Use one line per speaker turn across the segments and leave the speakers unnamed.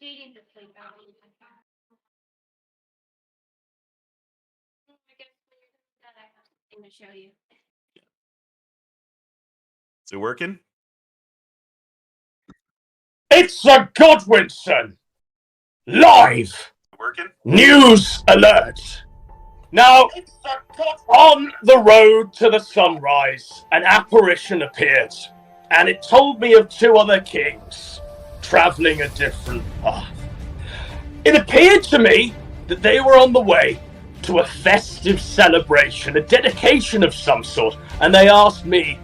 Katie to sleep out. I guess when you're done, I have something to show you.
Is it working?
It's a Godwinson! Live!
Working?
News alert! Now, on the road to the sunrise, an apparition appeared, and it told me of two other kings traveling a different path. It appeared to me that they were on the way to a festive celebration, a dedication of some sort, and they asked me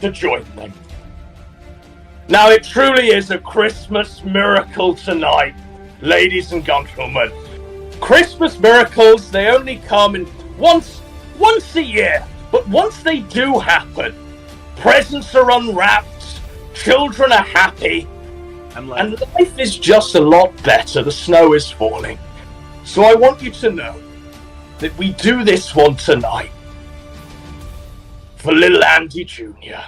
to join them. Now, it truly is a Christmas miracle tonight, ladies and gentlemen. Christmas miracles, they only come in once a year, but once they do happen, presents are unwrapped, children are happy, and life is just a lot better. The snow is falling. So I want you to know that we do this one tonight for little Andy Jr.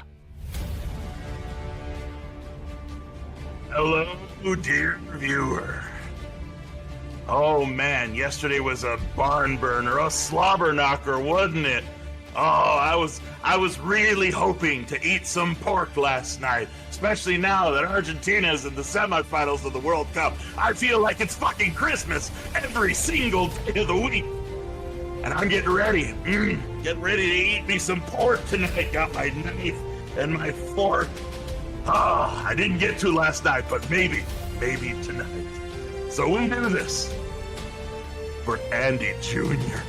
Hello, dear viewer. Oh man, yesterday was a barn burner, a slobber knocker, wasn't it? Oh, I was really hoping to eat some pork last night, especially now that Argentina's in the semifinals of the World Cup. I feel like it's fucking Christmas every single day of the week. And I'm getting ready. Getting ready to eat me some pork tonight. Got my knife and my fork. Oh, I didn't get to last night, but maybe tonight. So we do this for Andy Jr.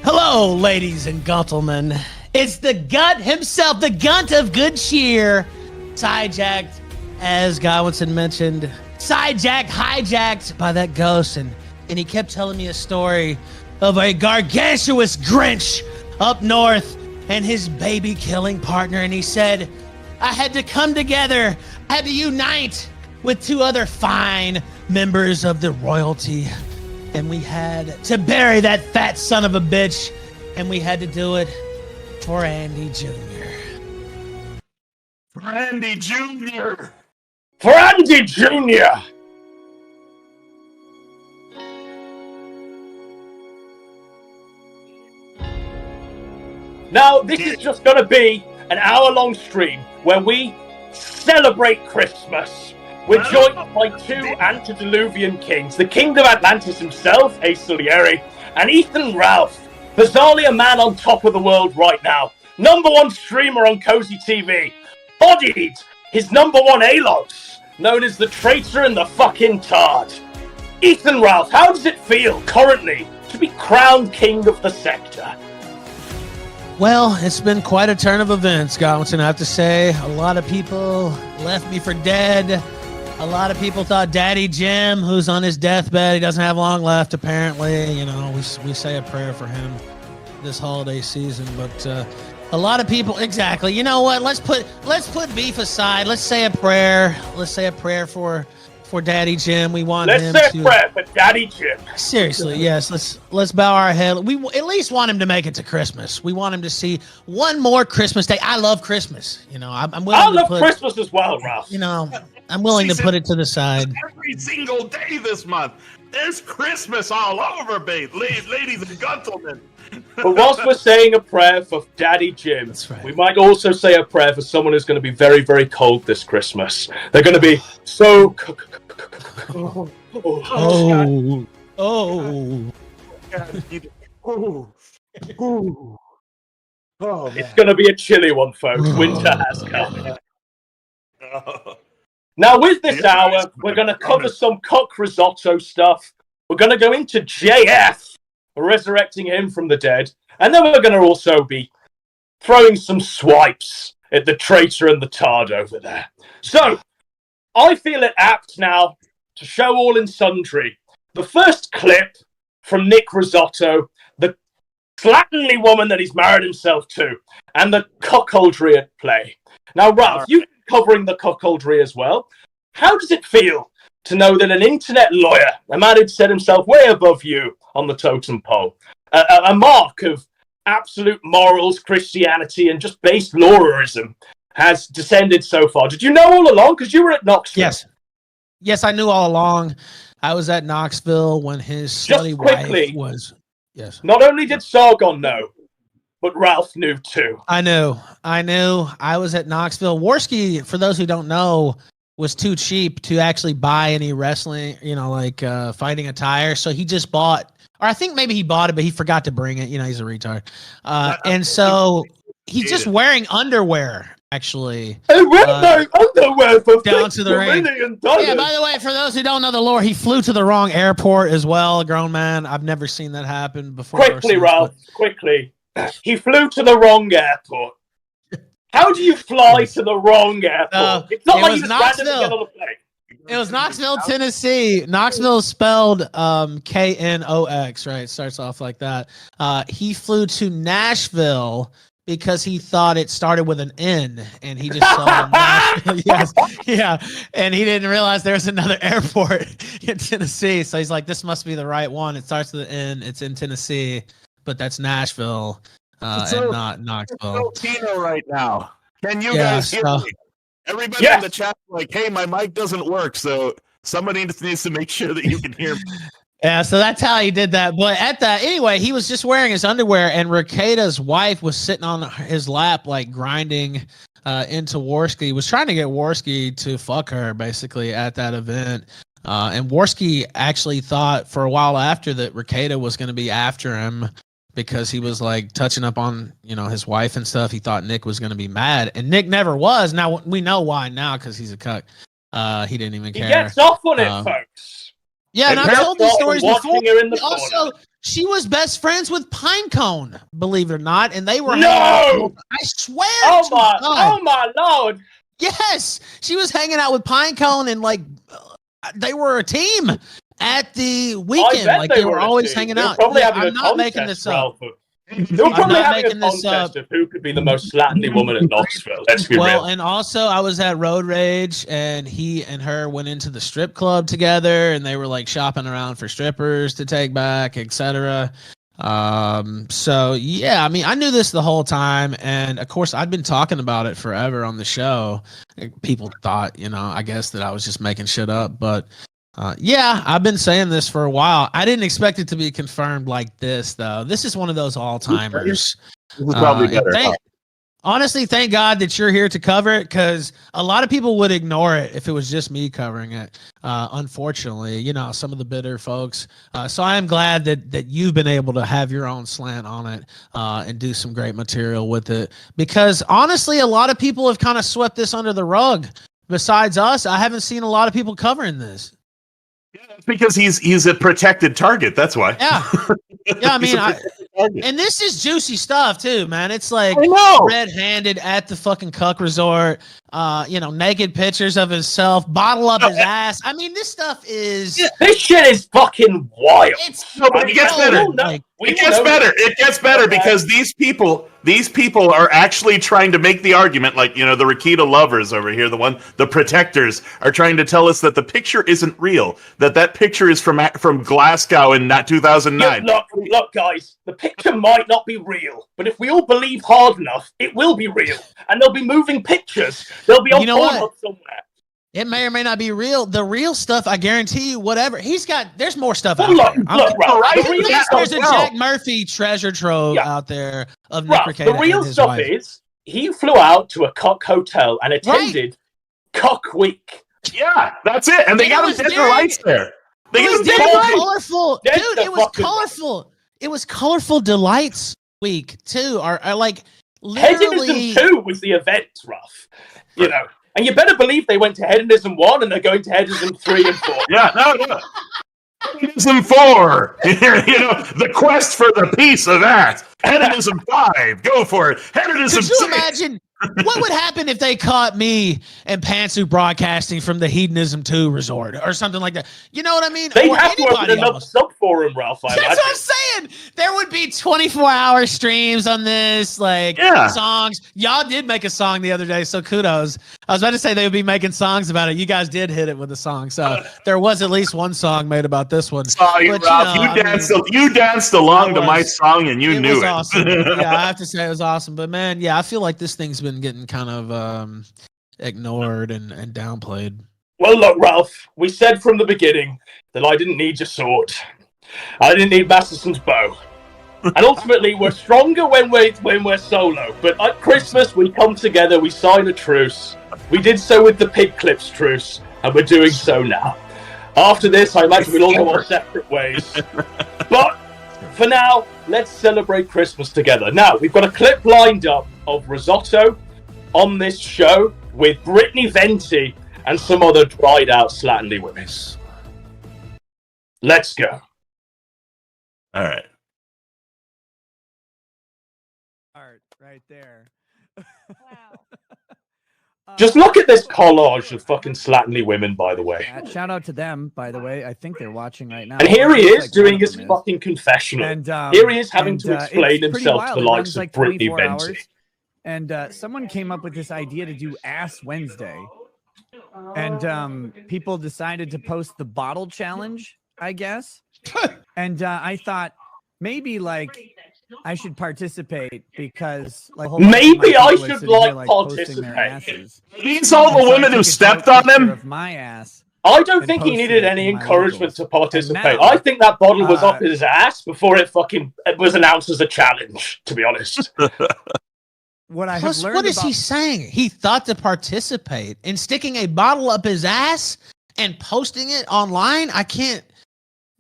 Hello, ladies and gentlemen. It's the Gut himself, the Gunt of Good Cheer. Sidejacked, as Godwinson mentioned. Hijacked by that ghost. And he kept telling me a story of a gargantuous Grinch up north and his baby-killing partner. And he said, I had to come together. I had to unite with two other fine members of the royalty. And we had to bury that fat son of a bitch. And we had to do it for Andy Jr.
For Andy Jr.
For Andy Jr. Now, this is just going to be an hour-long stream where we celebrate Christmas. We're joined by two antediluvian kings, the king of Atlantis himself, Ace Salieri, and Ethan Ralph, bizarrely a man on top of the world right now. #1 streamer on Cozy TV, bodied his #1 Alos, known as the traitor and the fucking tard. Ethan Ralph, how does it feel currently to be crowned king of the sector?
Well, it's been quite a turn of events, Godwinson, I have to say. A lot of people left me for dead. A lot of people thought Daddy Jim, who's on his deathbed, he doesn't have long left, apparently. You know, we say a prayer for him this holiday season. But a lot of people, exactly. You know what? Let's put beef aside. Let's say a prayer. Let's say a prayer for Daddy Jim. We want him to...
Let's say a prayer for Daddy Jim.
Seriously, yes. Let's bow our head. We at least want him to make it to Christmas. We want him to see one more Christmas day. I love Christmas. You know, I'm willing.
I love Christmas as well, Ralph.
You know, I'm willing to put it to the side.
Every single day this month, there's Christmas all over, babe. Ladies and gentlemen.
But whilst we're saying a prayer for Daddy Jim,
That's right.
we might also say a prayer for someone who's going to be very, very cold this Christmas. They're going to be so...
Oh.
It's going to be a chilly one, folks. Winter has come. Now, with this hour, we're going to cover some cock risotto stuff. We're going to go into JF, resurrecting him from the dead. And then we're going to also be throwing some swipes at the traitor and the tard over there. So, I feel it apt now to show all and sundry the first clip from Nick Risotto, the slatternly woman that he's married himself to, and the cuckoldry at play. Now, Ralph, you've been covering the cuckoldry as well. How does it feel to know that an internet lawyer, a man who'd set himself way above you on the totem pole, a mark of absolute morals, Christianity, and just base lawyerrism, has descended so far. Did you know all along? Because you were at Knoxville.
Yes, I knew all along. I was at Knoxville when his slutty wife was. Yes.
Not only did Sargon know, but Ralph knew too.
I knew. I was at Knoxville. Warski, for those who don't know, was too cheap to actually buy any wrestling, fighting attire. So he just bought, or I think maybe he bought it, but he forgot to bring it. He's a retard. And so he's just wearing underwear, actually.
Hey, no underwear for
down to the ring. Yeah, by the way, for those who don't know the lore, he flew to the wrong airport as well, a grown man. I've never seen that happen before.
Quickly, Ralph, quickly. He flew to the wrong airport. How do you fly to the wrong airport? It's not like you just randomly get on a plane.
It was Knoxville, Tennessee. Knoxville is spelled Knox, right? It starts off like that. He flew to Nashville because he thought it started with an N, and he just saw Nashville. Yes, yeah, and he didn't realize there's another airport in Tennessee. So he's like, "This must be the right one. It starts with an N. It's in Tennessee, but that's Nashville." And not Knoxville.
Tino right now. Can you guys hear me? Everybody in the chat like, hey, my mic doesn't work, so somebody needs to make sure that you can hear me.
Yeah, so that's how he did that. But anyway, he was just wearing his underwear, and Rekieta's wife was sitting on his lap, like grinding into Warski. He was trying to get Warski to fuck her, basically, at that event. And Warski actually thought for a while after that Rekieta was going to be after him, because he was like touching up on, his wife and stuff. He thought Nick was going to be mad, and Nick never was. Now we know why now, because he's a cuck. He didn't even care.
He gets off on it, folks.
Yeah, and I've told these stories before. Also, she was best friends with Pinecone, believe it or not, and they were.
No,
I swear.
Oh my lord.
Yes, she was hanging out with Pinecone, and they were a team at the weekend. Like they were always hanging out. I'm not making this up.
They were probably having a contest of who could be the most slatternly woman in Knoxville. Let's be real.
And also I was at Road Rage, and he and her went into the strip club together, and they were like shopping around for strippers to take back, etc. So yeah, I mean, I knew this the whole time, and of course I'd been talking about it forever on the show. People thought, I guess that I was just making shit up, but yeah, I've been saying this for a while. I didn't expect it to be confirmed like this, though. This is one of those all-timers.
This is probably better.
Honestly, thank God that you're here to cover it, because a lot of people would ignore it if it was just me covering it. Unfortunately, some of the bitter folks. So I am glad that you've been able to have your own slant on it and do some great material with it. Because honestly, a lot of people have kind of swept this under the rug. Besides us, I haven't seen a lot of people covering this.
Yeah, that's because he's a protected target. That's why.
Yeah, yeah. I mean, and this is juicy stuff too, man. It's like red-handed at the fucking cuck resort. Naked pictures of himself, bottle up his ass. I mean, this stuff is.
This shit is fucking wild.
But it gets better. It gets better because these people are actually trying to make the argument, like, the Rekieta lovers over here, the protectors are trying to tell us that the picture isn't real, that picture is from Glasgow in 2009.
Yeah, look, guys, the picture might not be real, but if we all believe hard enough, it will be real, and there'll be moving pictures. They'll be on Pornhub somewhere.
It may or may not be real. The real stuff, I guarantee you, whatever. There's more stuff out
there.
There's a Jack Murphy treasure trove out there of Nick Rekieta.
The real stuff is he flew out to a cock hotel and attended Cock Week.
Yeah, that's it. And they got him dead to rights there.
It was colorful. Dude, it was colorful. It was Colorful Delights Week, too. Or like, literally.
Hedonism 2 was the event, Ruff. And you better believe they went to Hedonism 1 and they're going to Hedonism 3 and 4.
Yeah, no. Hedonism 4. The quest for the piece of that. Hedonism 5. Go for it. Hedonism 6.
Could you imagine what would happen if they caught me and Pantsuit broadcasting from the Hedonism 2 resort or something like that? You know what I mean?
They'd have to open another sub-forum, Ralph.
That's what I'm saying. There would be 24-hour streams on this, songs. Y'all did make a song the other day, so kudos. I was about to say they would be making songs about it. You guys did hit it with a song, so there was at least one song made about this one.
Sorry, Ralph. You danced along to my song, and you knew it.
Awesome. Yeah, I have to say it was awesome. But man, yeah, I feel like this thing's been been getting kind of ignored and downplayed.
Well, look, Ralph, we said from the beginning that I didn't need your sword. I didn't need Masterson's bow. And ultimately, we're stronger when we're solo. But at Christmas, we come together, we sign a truce. We did so with the Pig Clips truce, and we're doing so now. After this, I imagine we'll all go our separate ways. But for now, let's celebrate Christmas together. Now, we've got a clip lined up of Risotto on this show with Brittany Venti and some other dried out slatternly women. Let's go.
All right.
Art right there.
Wow.
Just look at this collage of fucking slatternly women, by the way.
Shout out to them, by the way. I think they're watching right now.
And here he
Looks
is
like one
doing
of
his
them is.
fucking confessional.
And
Here he is having
and,
to
it's
explain
pretty
himself to
wild.
the
It
likes
runs
of
like
Brittany
24
Venti.
hours. And someone came up with this idea to do Ass Wednesday. And people decided to post the bottle challenge, I guess. And I thought maybe like I should participate because like a whole bunch of
Maybe
my
I
people are
should,
sitting here,
like,
posting their
participate.
asses.
These all
And
the
so I
women who
took a
stepped
dope
on
picture
him.
of my ass.
I don't
and
think he
posted
needed
it
any
in my
encouragement
locals.
to participate.
And now,
I think that bottle was up
uh,
his ass before it was announced as a challenge, to be honest.
What I have
Plus,
learned
what is
about
he saying? He thought to participate in sticking a bottle up his ass and posting it online. I can't.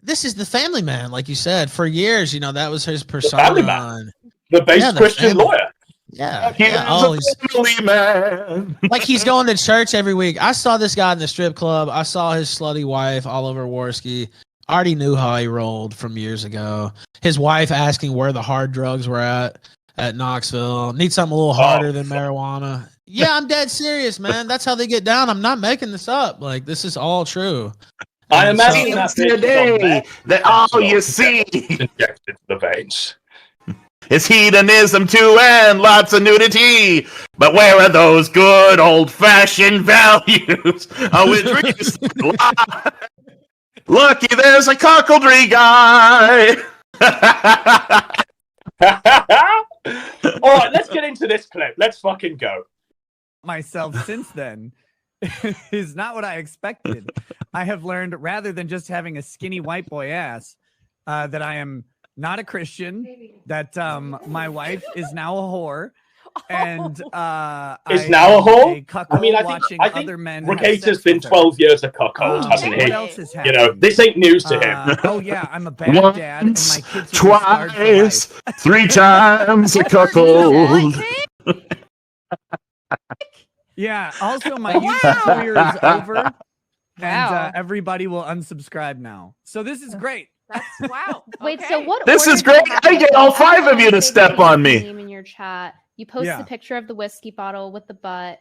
This is the family man, like you said. For years, that was his persona.
family man. The base
Yeah, the
Christian
family.
lawyer.
Yeah.
He's
yeah. Oh,
a
he's,
family man.
like he's going to church every week. I saw this guy in the strip club. I saw his slutty wife, Oliver Warski. I already knew how he rolled from years ago. His wife asking where the hard drugs were at Knoxville. Need something a little harder than marijuana. Yeah, I'm dead serious, man. That's how they get down. I'm not making this up. Like, this is all true.
I
And
imagine that bitch was on
Today, that all you see
injected to the veins.
is hedonism too and lots of nudity. But where are those good old-fashioned values? Which Lucky there's a cuckoldry guy.
All right, let's get into this clip. Let's fucking go.
myself since then is not what I expected. I have learned rather than just having a skinny white boy ass, that I am not a Christian, that my wife is now a whore, and
Is
I
now a
am
whore?
cuckold
I mean, I
watching
think
other men have
Regatta's
sex
been
with her.
12 years a cuckold, hasn't
What
he?
else has
You
happened?
know, this ain't news to him.
Oh yeah, I'm a bad dad, and my
Once,
kids are scarred for
twice,
life.
3 times a cuckold.
Yeah. Also, my YouTube career is over, and
Wow.
everybody will unsubscribe now. So this is great.
That's wow.
Wait,
Okay.
so what?
This
order
is
did it
great.
happen?
I get all 5 of you to
Big
step
Bang
on me.
name in your chat. You post
Yeah.
the picture of the whiskey bottle with the butt,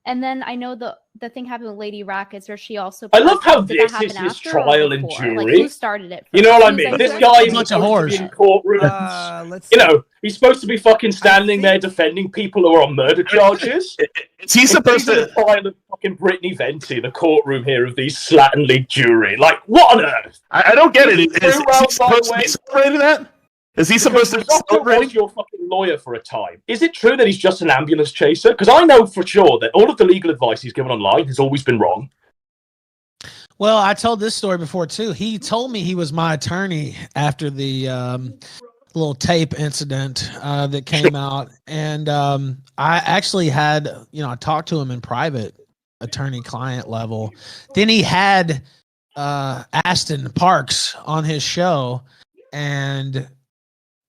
and then I know the thing happened with Lady Rackets where she also.
I love how
did that
this
happen
is his
after or
trial and
before? Like,
jury.
who started it?
You know what I
Who's
mean?
like,
This
who's
guy
the
is
bunch of
supposed to be
whores.
in courtroom.
Let's
You know, he's supposed to be fucking standing there defending people who are on murder charges.
Is he supposed
Into
to?
the trial of fucking Brittany Venti, the courtroom here of these slatternly jury. Like, what on earth?
I don't get it.
Is it
Is
true,
he
Ralph, by the
supposed to
way?
be celebrating that? Is he supposed to be
Risotto
celebrating?
was your fucking lawyer for a time. Is it true that he's just an ambulance chaser? Because I know for sure that all of the legal advice he's given online has always been wrong.
Well, I told this story before too. He told me he was my attorney after the little tape incident that came out, and I actually had, I talked to him in private, attorney-client level. Then he had Aston Parks on his show, and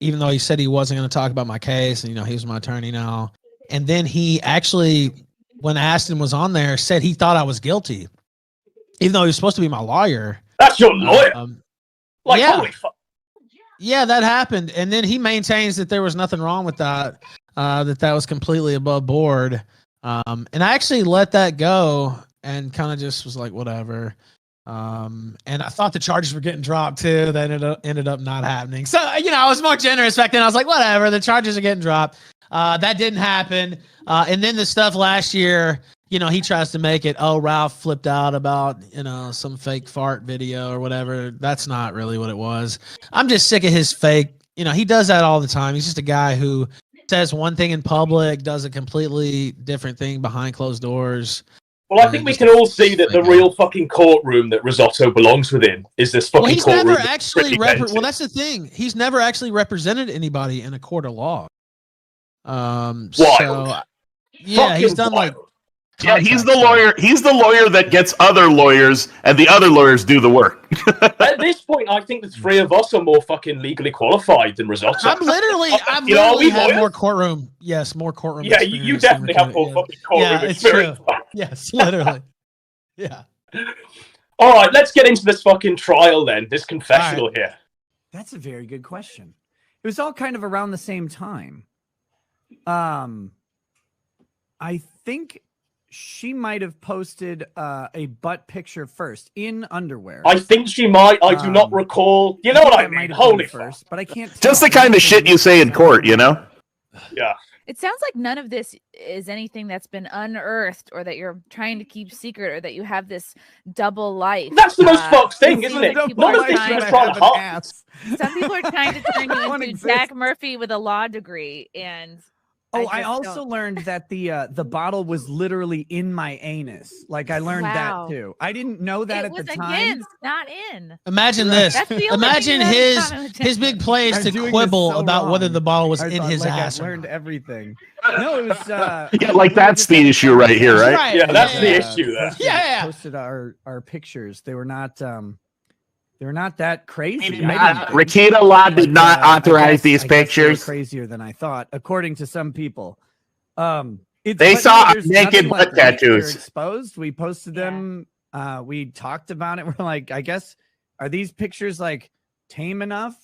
even though he said he wasn't going to talk about my case, and he was my attorney now, and then he actually, when Aston was on there, said he thought I was guilty. Even though he was supposed to be my lawyer.
That's your lawyer. Like,
yeah.
holy fuck.
Yeah, that happened. And then he maintains that there was nothing wrong with that, that was completely above board. And I actually let that go and kind of just was like, whatever. And I thought the charges were getting dropped too. That ended up not happening. So, I was more generous back then. I was like, whatever, the charges are getting dropped. That didn't happen. And then the stuff last year, he tries to make it, Ralph flipped out about, some fake fart video or whatever. That's not really what it was. I'm just sick of his fake, he does that all the time. He's just a guy who says one thing in public, does a completely different thing behind closed doors.
Well, I think we can all see that the real fucking courtroom that Risotto belongs within is this fucking
Well, he's
courtroom.
never
that's
actually
pretty
well, that's the thing. He's never actually represented anybody in a court of law.
Wild.
So yeah, he's
Fucking
done like
wild.
Yeah, he's the lawyer. He's the lawyer that gets other lawyers, and the other lawyers do the work.
At this point, I think the three of us are more fucking legally qualified than Risotto.
I'm literally
You know, we
have
lawyers?
more courtroom. Yes, more courtroom.
Yeah, you
experience than
definitely have more
Ricardo,
fucking courtroom
Yeah, it's
experience.
Yes, literally. Yeah.
All right, let's get into this fucking trial then. This confessional here.
That's a very good question. It was all kind of around the same time. I think she might have posted a butt picture first in underwear.
I think she might. I do not recall. You know what I
That might
mean?
have been
Holy
first, but I can't.
Just the
tell.
kind of shit you say in court, you know?
Yeah.
It sounds like none of this is anything that's been unearthed or that you're trying to keep secret or that you have this double life.
That's the most fucked thing,
it
isn't
seems
it?
like people
None
are
of this
trying
is
to-
trying to hide.
Some people are trying to turn you
One
into
exists.
Jack Murphy with a law degree, and
Oh, I
just
also
don't-
learned that the bottle was literally in my anus. Like I learned
Wow.
that too. I didn't know that
it
at
was
the time.
against, not in.
Imagine this.
That's the only
Imagine
thing that
his
has common with
his big play is
I'm
to
doing this
quibble
so
about whether
wrong.
the ball was
I
in
thought,
his
like,
ass.
I
or
learned
not.
everything. No, it was.
Yeah, like that's the issue right here, right?
Right.
Yeah, that's
Yeah,
the
yeah.
issue there.
Yeah.
Posted our pictures. They were not that crazy.
Rakita Law did not authorize these
I guess they were
pictures.
crazier than I thought, according to some people.
They
but
saw
there's
naked
nothing
butt
like that. They're
tattoos.
exposed. We posted them. We talked about it. We're like, I guess, are these pictures like tame enough?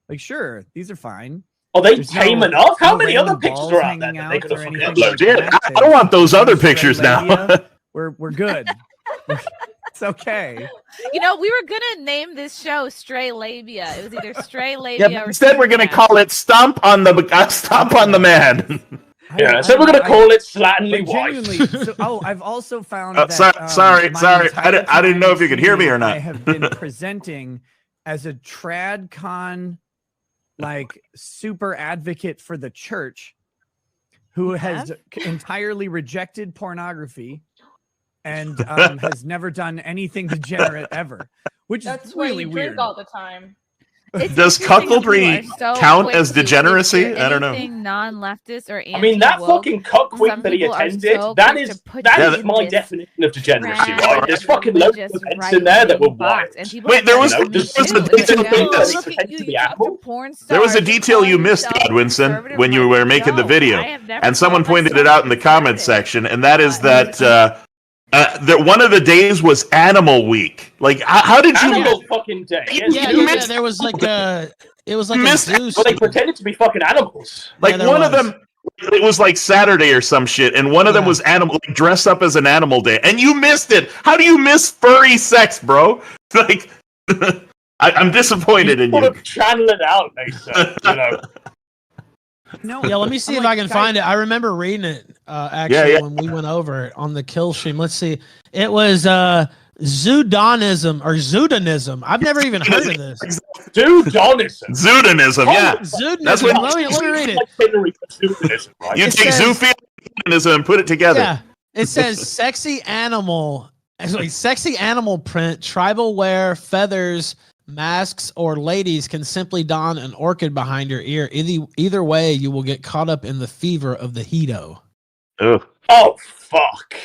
Like, sure, these are fine.
Are they
There's
tame
no-
enough? How
no
many other
random
pictures
balls
are out there
hanging
that they
out
could have
or
fucking
anything like
uploaded?
Dude,
that.
I don't want those other
Straight
pictures now.
labia. We're good. It's okay.
You know, we were gonna name this show Stray Labia. It was either Stray
Yeah,
Labia
but
or
instead we're gonna
Superman.
call it Stomp on the Man.
Yeah, so we're gonna call it Slatternly
But
Wife.
genuinely, I've also found
Oh,
that.
sorry.
my
I
entire
didn't know
time
if you could hear me or
streaming,
not.
I have been presenting as a TradCon, like super advocate for the church, who has entirely rejected pornography and has never done anything degenerate ever, which
That's
is
why
really
you
weird.
drink all the time.
It's
Does
interesting how people
cuckoldry
are so
count
quick
as
to, if
degeneracy?
you're
I don't know.
anything non-leftist or
I mean, that
anti-woke,
fucking cuck
some
week that he
people are
attended,
so
that
quick
is
to put
that
you
is
in
my
this
definition of degeneracy,
trans
right? There's fucking loads of
religious
events in there that were
right-wing box,
wild.
and people
Wait,
are
there was-
like,
there
"Me
was
too."
a
It's like,
detailed
"Oh,
thing that
look
pretend
at you,
to be
you talk
animal.
porn
There was a
stars,
detail
call
you missed,
yourself
Godwinson,
conservative."
when you
I'm
were
like,
making the
"No,
video,
I have never
and someone
called
pointed it out in the
myself
comment
conservative."
section, and that is that that one of the days was Animal Week. Like, how did you?
Animal fucking day.
Yeah,
Yes,
you
you
missed-
There was like a it was like a
missed it.
zoo.
Well, they
scene.
pretended to be fucking animals.
Like
Yeah, there
one of
was.
them, it was like Saturday or some shit, and one of them
Yeah.
was animal, like, dressed up as an animal day, and you missed it. How do you miss furry sex, bro? Like, I'm disappointed in
Sort
you.
of channel it out, they said. You know.
No,
Yeah, let me see
I'm
if
like,
I can
guys,
find it. I remember reading it actually
yeah.
when we went over it on the kill stream. Let's see. It was Zoodonism or Zoodonism. I've never even heard of this.
Dude, Donism.
Zoodonism, yeah.
Zoodonism.
That's what-
let me read it.
Like Henry for Zoodonism, right?
You
It
take
says-
zoophilism and put it together.
Yeah. It says sexy animal, actually sexy animal print, tribal wear, feathers, masks, or ladies can simply don an orchid behind your ear. Either way, you will get caught up in the fever of the hedo.
Ugh.
Oh, fuck.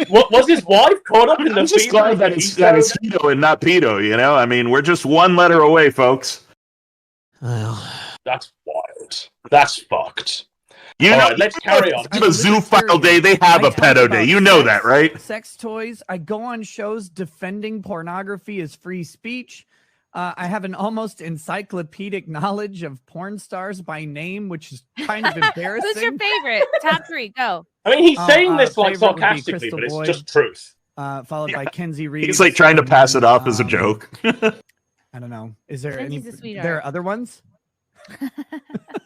What was his wife caught up in the
I'm just
fever
glad
of
that
the
it's
heat?
Hedo and not pedo, you know? I mean, we're just one letter away, folks.
Well,
That's wild. That's fucked.
You
All
know,
right, let's carry on.
the zoophile day, they have
I
a
talk
pedo
about
day. You know
sex-
that, right?
Sex toys. I go on shows defending pornography as free speech. I have an almost encyclopedic knowledge of porn stars by name, which is kind of embarrassing.
Who's your favorite? Top three, go.
I mean, he's saying this like
favorite would be
sarcastically,
Crystal
but it's
Boy.
just truth.
Followed by Kenzie Reeves.
He's like trying to pass it off as a
Um,
joke.
I don't know. Is there
Kenzie's a
any?
sweetheart.
There are other ones.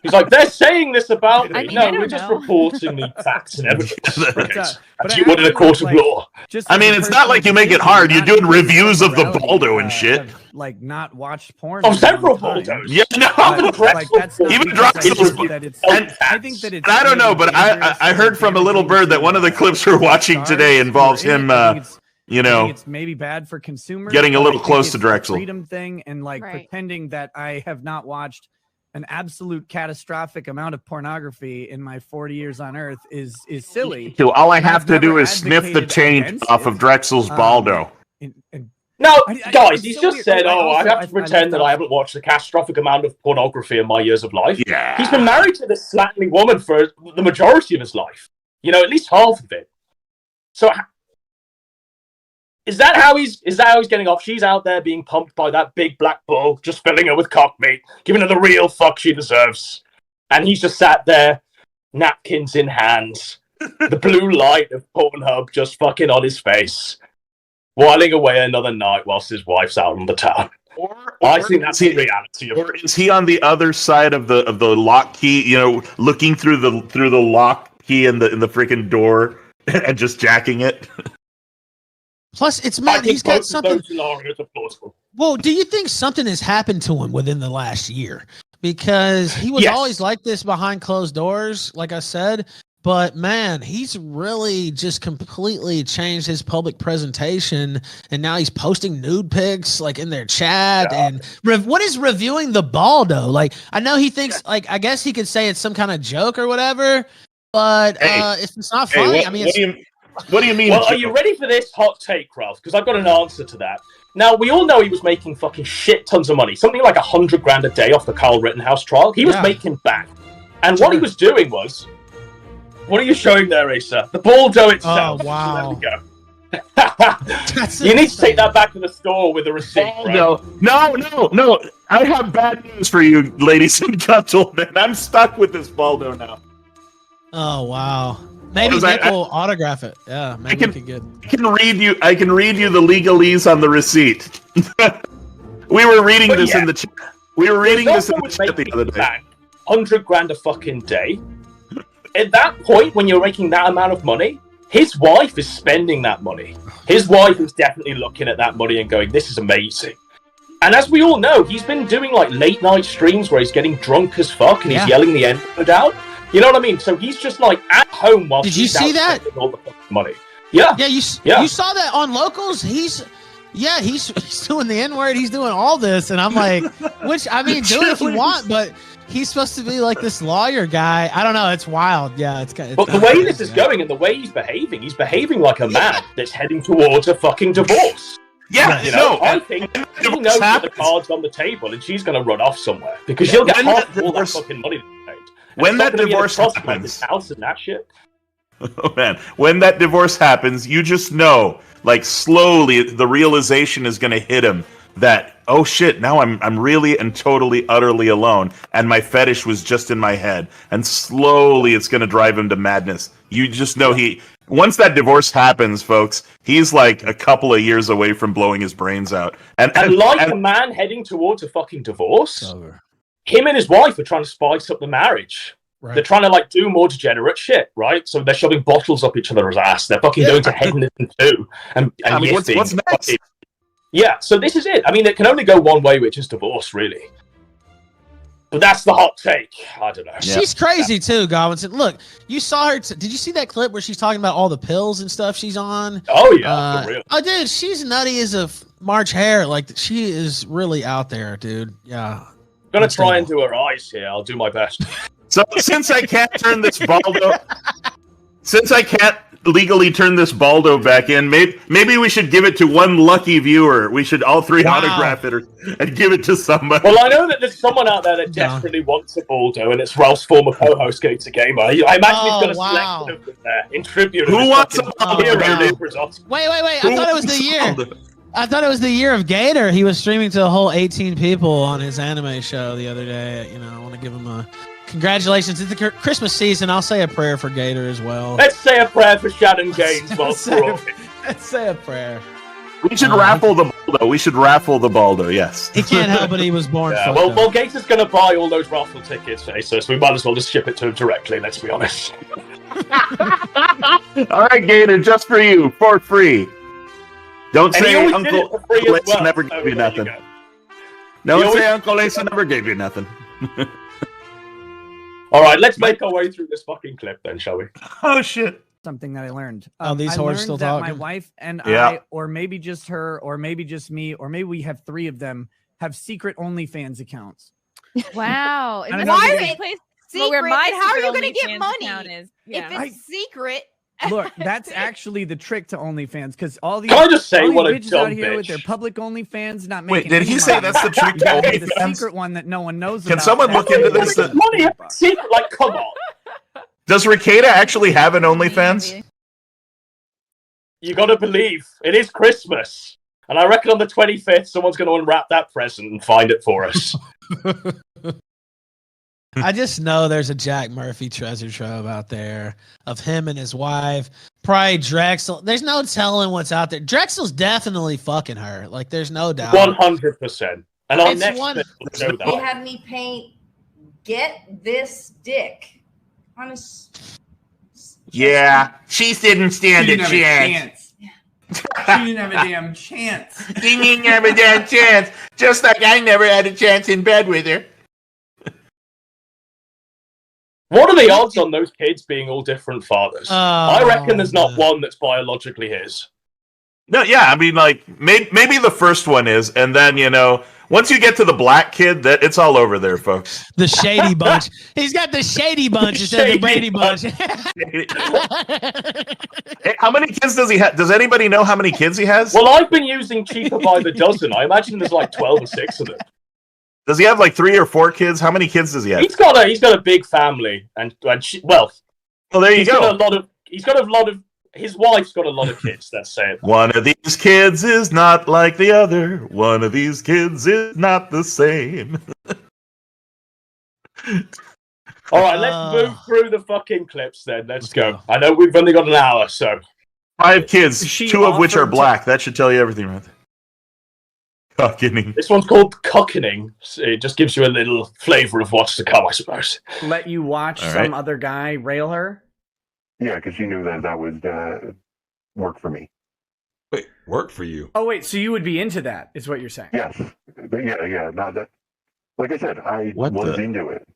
He's like, they're saying this about me.
I mean,
no,
I
we're
don't
just
know.
reporting the facts and evidence.
But,
Right.
but
As you would in a
actually,
court of
like,
law.
just.
I
as
mean,
a
it's not like you make it
personal
hard.
decision,
You're doing
not
reviews of the
morality,
Baldo and shit.
have, like not watched porn.
Oh,
in a
several
long time.
Baldos.
Yeah, no,
But, like, that's not
even
because I
Drexel's-
think that it's.
and-
I think that it's.
And I don't know, but
dangerous
I heard
and
from a little
damaging
bird that
to,
one of the clips we're watching
stars
today
who are
involves
in it.
him,
I think it's-
you
I think
know,
it's maybe bad for consumers.
getting a
but I
little
think
close
it's
to
a
Drexel.
freedom thing and like
Right.
pretending that I have not watched an absolute catastrophic amount of pornography in my 40 years on Earth is silly.
So all I
I've
have to
never
do is sniff the
advocated
taint
against
off
it.
of Drexel's Baldo.
And
No,
I-
guys,
it's
he's
so
just
weird.
said,
I
"Oh, I
also-
have
I
to pretend that
left
I
off-
haven't watched a catastrophic amount of pornography in my years of life."
Yeah.
He's been married to this slatternly woman for the majority of his life. You know, at least half of it. So, is that how he's getting off? She's out there being pumped by that big black bull, just filling her with cock meat, giving her the real fuck she deserves, and he's just sat there, napkins in hand, the blue light of Pornhub just fucking on his face, whiling away another night whilst his wife's out on the town. I think that's the reality of
Or is he on the other side of the lock key? You know, looking through the lock key in the freaking door and just jacking it.
Plus, it's
I
Matt.
think
He's got
both of
something.
those scenarios are plausible.
Well, do you think something has happened to him within the last year? Because he was
Yes.
always like this behind closed doors, like I said. But man, he's really just completely changed his public presentation, and now he's posting nude pics like in their chat.
Yeah.
And what is reviewing the Baldo? Like, I know he thinks, like, I guess he could say it's some kind of joke or whatever, but
Hey.
if it's not funny, I mean,
what do you mean?
Well, are you ready for this hot take, Ralph? Because I've got an answer to that. Now, we all know he was making fucking shit tons of money. Something like $100,000 a day off the Kyle Rittenhouse trial. He was
Yeah.
making back. And what he was doing was... What are you showing there, Asa? The Baldo itself.
Oh, wow.
There we go.
That's
You need to
insane.
take that back to the store with a receipt, right?
No. I have bad news for you, ladies and gentlemen. I'm stuck with this Baldo now.
Oh wow. Maybe
Because
Nick will autograph it. Yeah, maybe
can-
we could get.
I can read you the legalese on the receipt. We were reading
But
this
yeah.
in the chat. We were reading this in
Someone
the
was
chat the
making
other day.
back $100,000 a fucking day. At that point, when you're making that amount of money, his wife is spending that money. His wife is definitely looking at that money and going, "This is amazing." And as we all know, he's been doing like late night streams where he's getting drunk as fuck and he's
Yeah.
yelling the N-word out. You know what I mean? So he's just like at home while
Did you
she's
see
out
that?
spending all the fucking money. Yeah.
Yeah,
Yeah.
you saw that on locals. He's doing the N-word. He's doing all this, and I'm like, which I mean, do it if you want, but he's supposed to be like this lawyer guy. I don't know. It's wild. Yeah, it's kind.
But the way this is going and the way he's behaving like a man that's heading towards a fucking divorce.
Yeah,
You know,
no.
I think he
divorce
knows that the
happens.
card's on the table and she's going to run off somewhere because she'll get
When
half
that
of all that
divorce-
fucking money that she made. And
when
it's not
that
gonna be in a
divorce
trust like
happens-
this house and that shit.
Oh man, when that divorce happens, you just know, like slowly, the realization is going to hit him that, oh shit, now I'm really and totally, utterly alone, and my fetish was just in my head, and slowly it's going to drive him to madness. You just know once that divorce happens, folks, he's like a couple of years away from blowing his brains out.
And like a man heading towards a fucking divorce,
over.
him and his wife are trying to spice up the marriage.
Right.
They're trying to like do more degenerate shit, right? So they're shoving bottles up each other's ass. They're fucking going to Hedonism too, and
I mean, what's
yiffing.
next?
Yeah, so this is it. I mean, it can only go one way, which is divorce, really. But that's the hot take. I don't know.
She's crazy too, Godwinson. Look, you saw her. Did you see that clip where she's talking about all the pills and stuff she's on?
Oh yeah, for real.
Oh, dude, she's nutty as a March hare. Like, she is really out there, dude. Yeah.
I'm gonna
That's
try
cool.
and do her eyes here. I'll do my best.
So since I can't turn this Baldo, since I can't legally turn this Baldo back in, maybe we should give it to one lucky viewer. We should all three
Wow.
autograph it and give it to somebody.
Well, I know that there's someone out there that
Yeah.
desperately wants a Baldo, and it's Ralph's former co-host, Gator Gamer. I imagine
Oh,
he's gonna
wow.
select them there in tribute.
Who
of his
wants
fucking
a Baldo,
hero,
dude?
Brazos.
Wait. I
Who
thought it was
wants
the year.
Baldo?
I thought it was the year of Gator. He was streaming to a whole 18 people on his anime show the other day. You know, I want to give him a congratulations. It's the Christmas season. I'll say a prayer for Gator as well.
Let's say a prayer for Shannon Gaines while
Let's
we're all
say, let's say a prayer.
We should raffle the Baldo. We should raffle the Baldo. Yes.
He can't help it. He was born.
Yeah,
fucked
well,
up.
Gator's going to buy all those raffle tickets, so we might as well just ship it to him directly, let's be honest.
All right, Gator, just for you, for free. Don't
And he
say
always
Uncle
did it for free as
Lace
well,
never
so
gave you
there
nothing.
go.
Don't
He
say
always-
Uncle Lace never gave you nothing.
All right, let's make our way through this fucking clip then, shall we?
Oh shit!
Something that I learned.
Oh, these
I
whores
learned
still
that my
talking?
wife and
Yeah.
I, or maybe just her, or maybe just me, or maybe we have 3 of them, have secret OnlyFans accounts.
Wow.
I don't
It
know
must
if
be
you
the
guys-
place
Secret,
where my
then how are you
secret
going to get
OnlyFans
money?
account is. Yeah.
If it's secret.
Look, that's actually the trick to OnlyFans, because all these,
Can I just say
all these
what a
bitches
dumb
out here with their
bitch?
public OnlyFans not
Wait,
making
did
any
he say
money.
that's the trick
You
to
gotta get the
OnlyFans?
secret one that no one knows
Can
about.
someone
That's
look into
the
this?
$1
Money,
million.
secret, like, come on.
Does Ricada actually have an OnlyFans?
You gotta believe. It is Christmas. And I reckon on the 25th, someone's going to unwrap that present and find it for us.
I just know there's a Jack Murphy treasure trove out there of him and his wife. Probably Drexel. There's no telling what's out there. Drexel's definitely fucking her. Like, there's no doubt.
100%. And our
It's
next
one-
clip will show
They
that.
had me paint "Get This Dick" on his.
Yeah, she didn't stand a chance.
She didn't have a damn chance.
She didn't have a damn chance. Just like I never had a chance in bed with her.
What are the odds on those kids being all different fathers? I reckon there's not one that's biologically his.
No, yeah, I mean, like maybe the first one is, and then once you get to the black kid, that it's all over there, folks.
The Shady Bunch. He's got the Shady Bunch instead of the Brady Bunch.
Hey, how many kids does he have? Does anybody know how many kids he has?
Well, I've been using cheaper by the dozen. I imagine there's like 12 or 6 of them.
Does he have like 3 or 4 kids? How many kids does he have?
He's got a big family, and well,
there you
he's
go.
got a lot of. His wife's got a lot of kids. Let's say it.
One of these kids is not like the other. One of these kids is not the same.
All right, let's move through the fucking clips then. Let's go. I know we've only got an hour, so
5 kids,
She
2 of which are
offered to-
black. That should tell you everything, right there. Cockening.
this one's called cockening. So it just gives you a little flavor of what's to come, I suppose.
Let you watch
All
some
right.
other guy rail her.
Yeah, because she knew that would work for me.
Wait, work for you?
Oh wait, so you would be into that? Is what you're saying?
Yes, but yeah. Not that. Like I said, I
What
was
the-
into it.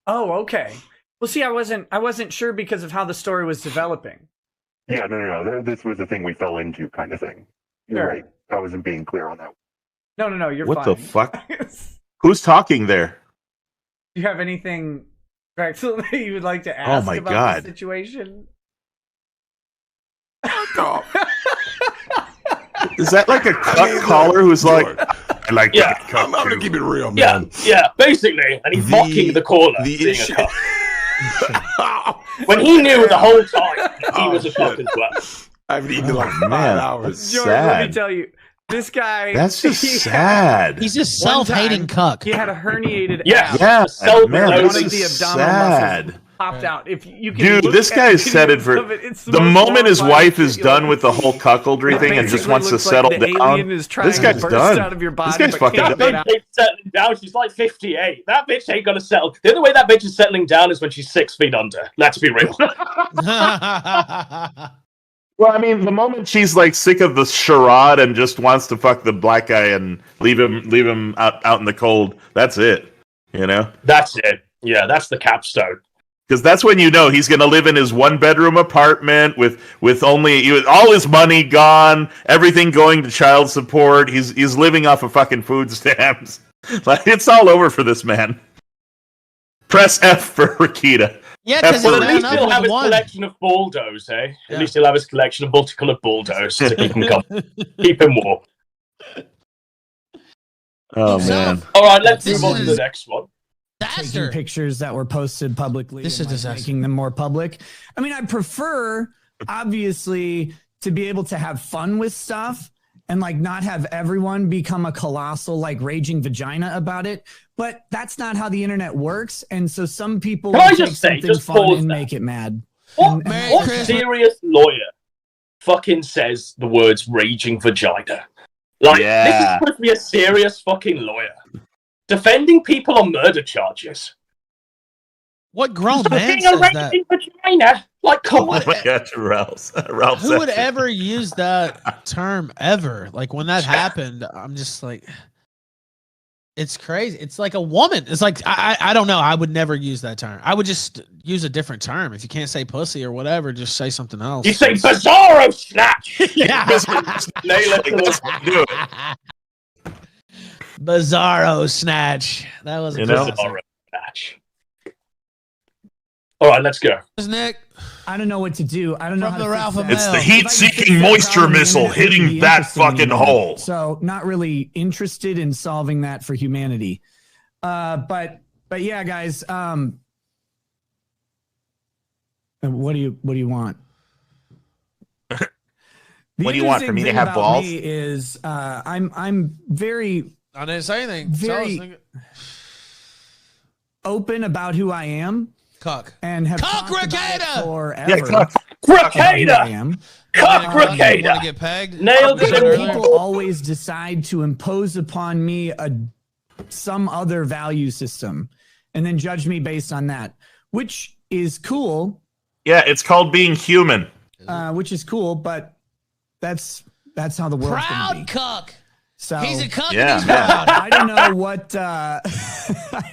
Oh, okay. Well, see, I wasn't sure because of how the story was developing.
Yeah, no. This was the thing we fell into, kind of thing. You're
Sure.
right. I wasn't being clear on that.
No, you're
What
fine.
the fuck? Who's talking there?
Do you have anything, Drexel, that you would like to ask
my
about
God.
the situation?
Is that like a cut caller who's like, I like
Yeah,
that cut
I'm gonna
too."
keep it real,
Yeah,
man.
yeah, basically, and he's mocking the caller.
The
being a
issue.
cock. When he knew the whole time that he
Oh,
was a
shit.
cock as well.
I haven't eaten in like
Oh,
5
man.
hours.
George, let me
Sad.
tell you, this guy.
That's just
he-
sad.
He's just
One
self-hating
time,
cuck.
He had a herniated
Yeah.
ass.
Yeah,
Self-
man,
one
this
of
the
is
abdominal
sad.
muscles popped out. If you can
Dude,
look
this
at
guy is
videos
headed for
of it, it's
the
most
moment his
horrifying
wife is
shit
done
you'll
with the
ever
whole
see.
cuckoldry
It
thing and just
basically
wants to
looks like
settle
the
down.
alien is trying
This
to
guy's
burst
done.
out of your body,
This guy's
but
fucking
can't
That
done.
get out.
bitch ain't settling down. She's like 58. That bitch ain't gonna settle. The only way that bitch is settling down is when she's 6 feet under. Let's be real.
Well, I mean, the moment she's like sick of the charade and just wants to fuck the black guy and leave him out in the cold, that's it.
That's it. Yeah, that's the capstone.
Because that's when you know he's going to live in his 1-bedroom apartment with only all his money gone, everything going to child support. He's living off of fucking food stamps. Like, it's all over for this man. Press F for Rikita.
Yeah, because
Well,
he's
at
ran
least
up
he'll
with
have his
one.
collection of Baldos, eh?
Yeah.
At least he'll have his collection of multicolored Baldos to keep him keep him warm.
Oh
So-
man.
All right, let's
This
move on to the
is-
next one.
Taking
Disaster.
pictures that were posted publicly
This
and,
is disaster.
making them more public. I mean, I prefer obviously to be able to have fun with stuff and like not have everyone become a colossal like raging vagina about it. But that's not how the internet works, and so some people
Can I
will
just
take
say,
something
just
fun
pause
and
that.
make it mad.
What,
Merry
what
Christmas.
serious lawyer fucking says the words raging vagina? Like,
Yeah.
this is supposed to be a serious fucking lawyer. Defending people on murder charges.
What grown man
Being a
says that?
raging vagina? Like, come
Oh
on.
my God, Ralph. Ralph
Who
said
would
it.
ever use that term ever? Like when that happened, I'm just like, it's crazy. It's like a woman. It's like I don't know. I would never use that term. I would just use a different term. If you can't say pussy or whatever, just say something else.
You say Bizarro Snatch.
Yeah.
Nail it to the
Do it.
Bizarro snatch. That was a
You know?
classic.
Bizarro Snatch. All right, let's go.
Nick.
I don't know what to do. I don't know
From
how
the
to
Ralph
fix
and
that.
It's
Mel.
the
If I could
heat-seeking
fix that
moisture
problem, the
missile
internet wouldn't
hitting
be
that
interesting
fucking
anymore.
hole.
So not really interested in solving that for humanity. But yeah, guys. What do you want? The
What do you want, for
interesting
me to
thing
have
about
balls?
me is I'm very
I didn't say anything.
Very-
Tell us, nigga.
open about who I am
Cuck.
and have
Cuck
talked about it
Ricada!
forever.
Yeah,
about who I
Cricada!
am.
Cock
You want to
Cricada!
get pegged?
Nailed
I
it.
said
When
earlier.
people always decide to impose upon me some other value system and then judge me based on that, which is cool,
Yeah, it's called being human.
but that's how the world's
Proud
gonna be.
cuck.
So
He's a cuck
Yeah,
and he's
yeah.
proud.
I don't know what I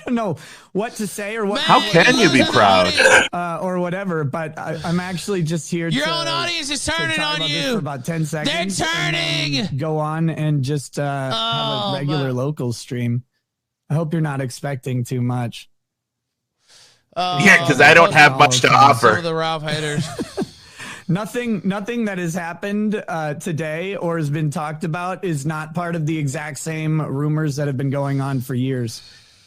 don't know what to say or what
How can you be proud?
or whatever, but I'm actually just here
Your
to
own audience is
to
turning
talk
on
about this for
you.
about 10 seconds.
They're
and then
turning.
go on and just have
Oh,
a regular
man.
local stream. I hope you're not expecting too much.
Yeah, because I don't have much to
Some of
offer.
the Ralph haters.
Nothing that has happened today or has been talked about is not part of the exact same rumors that have been going on for years.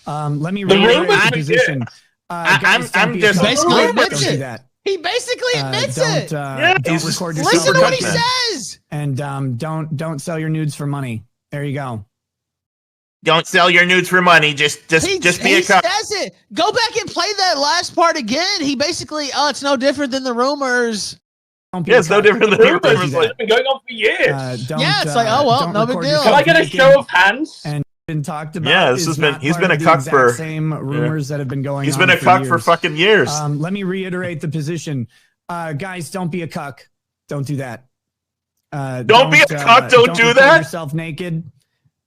Let me
The
reiterate
rumors
the
we
position.
get.
Guys, don't
I'm
be
just-
a cuck.
Basically
Don't
admits
do
it.
that.
He basically admits it.
Don't
he's just-
record yourself.
Listen to what he
man.
says.
And don't sell your nudes for money. There you go.
Don't sell your nudes for money. Just be a cuck.
says it. Go back and play that last part again. He basically, it's no different than the rumors.
Don't be
Yeah,
a
it's no
cuck.
different than the
Rumors
rumors.
it's been going on for years.
Don't,
Yeah, it's like, oh, well,
don't
no big
record
deal.
yourself
Can I get a
naked
show of hands?
And been talked about.
Yeah, this
is
has been-
not
he's
part
been a
of the
cuck
exact
for-
same rumors that have been going
He's
on.
been a
for
cuck for
years.
fucking years.
Let me reiterate the position. Guys, don't be a cuck. Don't do that.
Don't be a cuck, don't do
record
that?
yourself naked.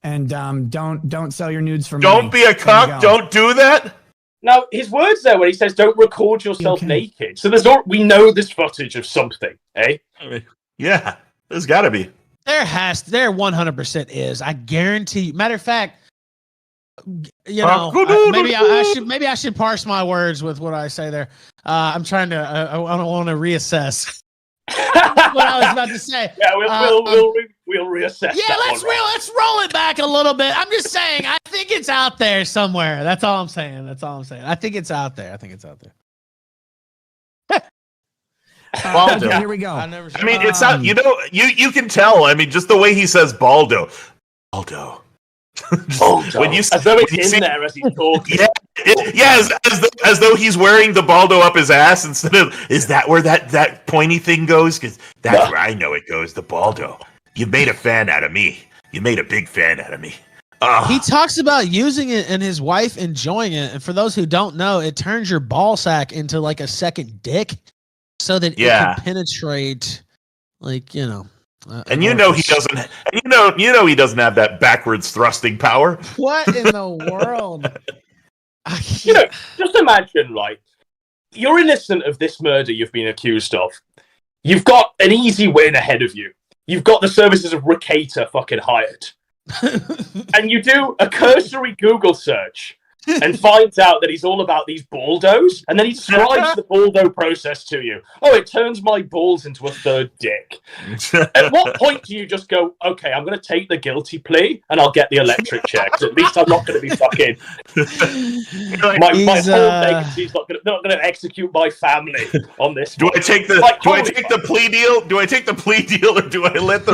And don't sell your nudes for money.
Don't be a
There you
cuck.
go.
Don't do that.
Now, his words there when he says, don't record yourself
Okay.
naked. So we know there's footage of something, eh?
Yeah, there's got to be.
There 100% is. I guarantee you. Matter of fact, you know, maybe I should parse my words with what I say there. I'm trying to. I don't want to reassess what I was about to say.
Yeah, we'll reassess.
Yeah,
that
let's
one, right?
let's roll it back a little bit. I'm just saying. I think it's out there somewhere. That's all I'm saying. I think it's out there.
Baldo.
Here we go.
I never.
I mean, it's not. You know, you can tell. I mean, just the way he says Baldo. Baldo. When you
As though
when
it's
you
in
see-
there as he's talking.
Yeah, as though he's wearing the Baldo up his ass instead of. Is that where that pointy thing goes? Because that's where I know it goes. The Baldo. You made a fan out of me. You made a big fan out of me.
He talks about using it and his wife enjoying it. And for those who don't know, it turns your ball sack into like a second dick, so that it can penetrate, like
and you know he doesn't. And you know he doesn't have that backwards thrusting power.
What in the world?
You know, just imagine, right? You're innocent of this murder you've been accused of. You've got an easy win ahead of you. You've got the services of Ricata fucking hired. And you do a cursory Google search and finds out that he's all about these baldos, and then he describes the baldo process to you. Oh, it turns my balls into a third dick. At what point do you just go, okay, I'm going to take the guilty plea and I'll get the electric chair, because at least I'm not going to be fucking... my whole legacy's not going to execute my family on this.
Do I take the plea deal? Do I take the plea deal, or do I let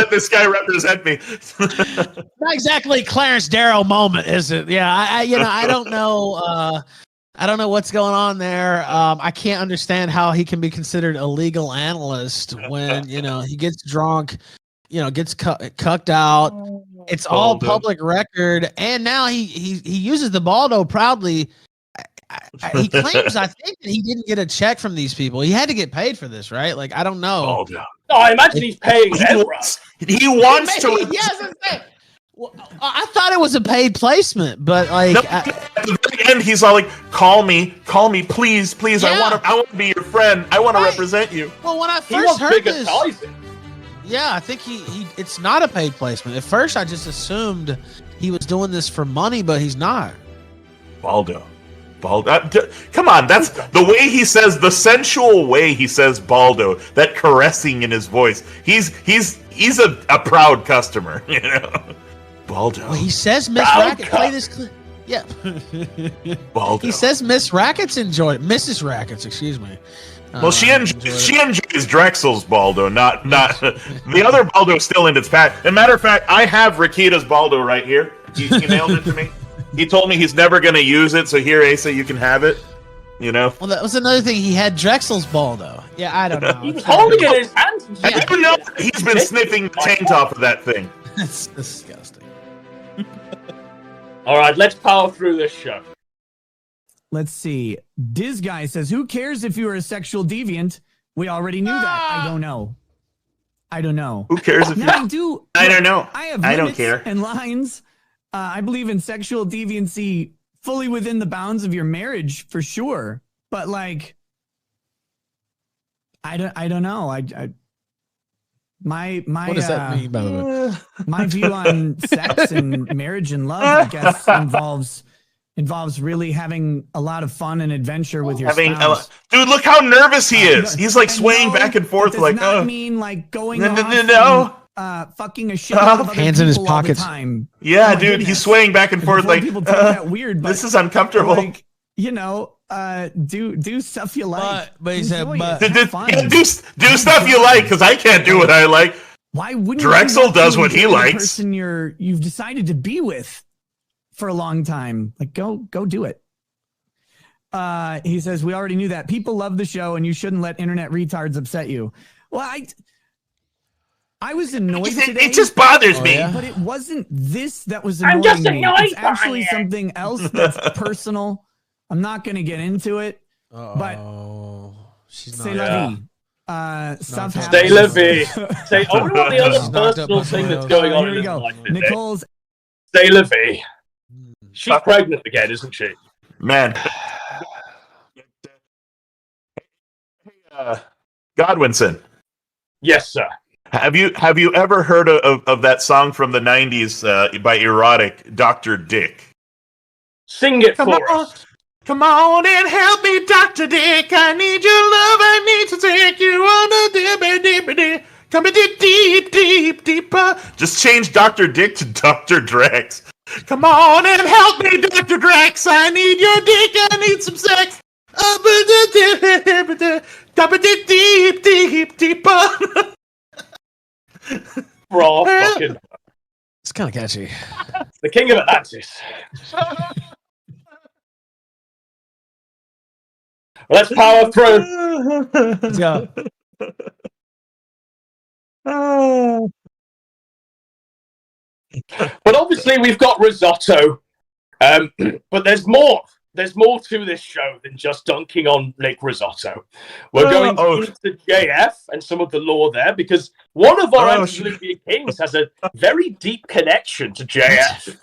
this guy represent me?
Not exactly Clarence Darrow moment, is it? Yeah, I don't know. I don't know what's going on there. I can't understand how he can be considered a legal analyst when he gets drunk, gets cucked out. It's all public record, and now he uses the Baldo proudly. he claims, I think, that he didn't get a check from these people. He had to get paid for this, right? Like, I don't know.
Baldo.
No, I imagine he's paying Ezra.
He wants to.
Maybe, yes, well, I thought it was a paid placement, but like,
No, at the very end, he's all like, "Call me, please, please. I want to be your friend. I want to represent you."
well, when I
He
first
wants
heard
bigger
this,
ties.
yeah, I think he it's not a paid placement. At first, I just assumed he was doing this for money, but he's not.
Baldo. Come on, that's the way he says, the sensual way he says Baldo, that caressing in his voice. He's a proud customer, you know. Baldo.
Well, he says Miss
Proud
Racket play this clip. Yeah.
Baldo.
He says Miss Rackets Mrs. Rackets, excuse me.
Well, she enjoys Drexel's Baldo, not the other Baldo's still in its pack. And matter of fact, I have Rakita's Baldo right here. He nailed it to me. He told me he's never going to use it, so here, Asa, you can have it. You know.
Well, that was another thing. He had Drexel's Baldo. Yeah, I don't know.
He was holding it in his hands.
I didn't know he's been sniffing the tank top of that thing.
That's disgusting.
All right, let's power through this show.
Let's see. Diz Guy says, "Who cares if you were a sexual deviant? We already knew that." I don't know.
Who cares if
Now, I do.
I don't know.
I have
I don't
limits
care.
and lines. I believe in sexual deviancy fully within the bounds of your marriage for sure. But like, I don't know. My
What does that mean, by the way?
my view on sex and marriage and love, I guess, involves really having a lot of fun and adventure with your spouse.
Dude, look how nervous he is. He's like
And
swaying
no,
back and forth,
it does
like,
not mean like going
No,
off
no.
and, fucking a shit ton of other
Hands in his
people all the
pockets.
time.
yeah,
Oh my
dude,
goodness.
he's swaying back and forth,
Before
like,
people take that weird, but
this is uncomfortable.
like, you know, do stuff you like.
But he said,
Enjoy
but-
it.
do
Have fun.
do stuff you like, because I can't do what I like.
Why wouldn't
Drexel
you want
does
to
what he
enjoy the
likes.
Person you've decided to be with for a long time. Like, go do it. He says, "We already knew that. People love the show, and you shouldn't let internet retards upset you." Well, I was annoyed today.
It just bothers
Oh,
me.
yeah?
But it wasn't this that was
I'm
annoying
just
me.
annoyed
It's actually
by it.
something else that's personal. I'm not going to get into it.
Oh, she's
C'est
not.
la vie. Stuff
Stay
happens.
Stay livy. Say, I wonder what the other
She's knocked up
personal
by
thing that's
someone
going
else.
on
Here
in
we
his
go.
life today.
Nicole's
Stay livy. She's pregnant again, isn't she?
Man. Godwinson,
Yes, sir.
have you ever heard of that song from the 90s by Erotic, Dr. Dick?
Sing it
Come
for
on.
us.
Come on and help me, Dr. Dick. I need your love. I need to take you on a deep. Come a deep, deeper. Just change Dr. Dick to Dr. Drex. Come on and help me, Dr. Drex. I need your dick. I need some sex. Come a deep, deeper.
Raw fucking.
It's kind of catchy.
The King of Atlantis. Let's power through.
Let's go.
But obviously we've got risotto. But there's more. There's more to this show than just dunking on Nick Risotto. We're going into JF and some of the lore there because one of our Antediluvian Kings has a very deep connection to JF.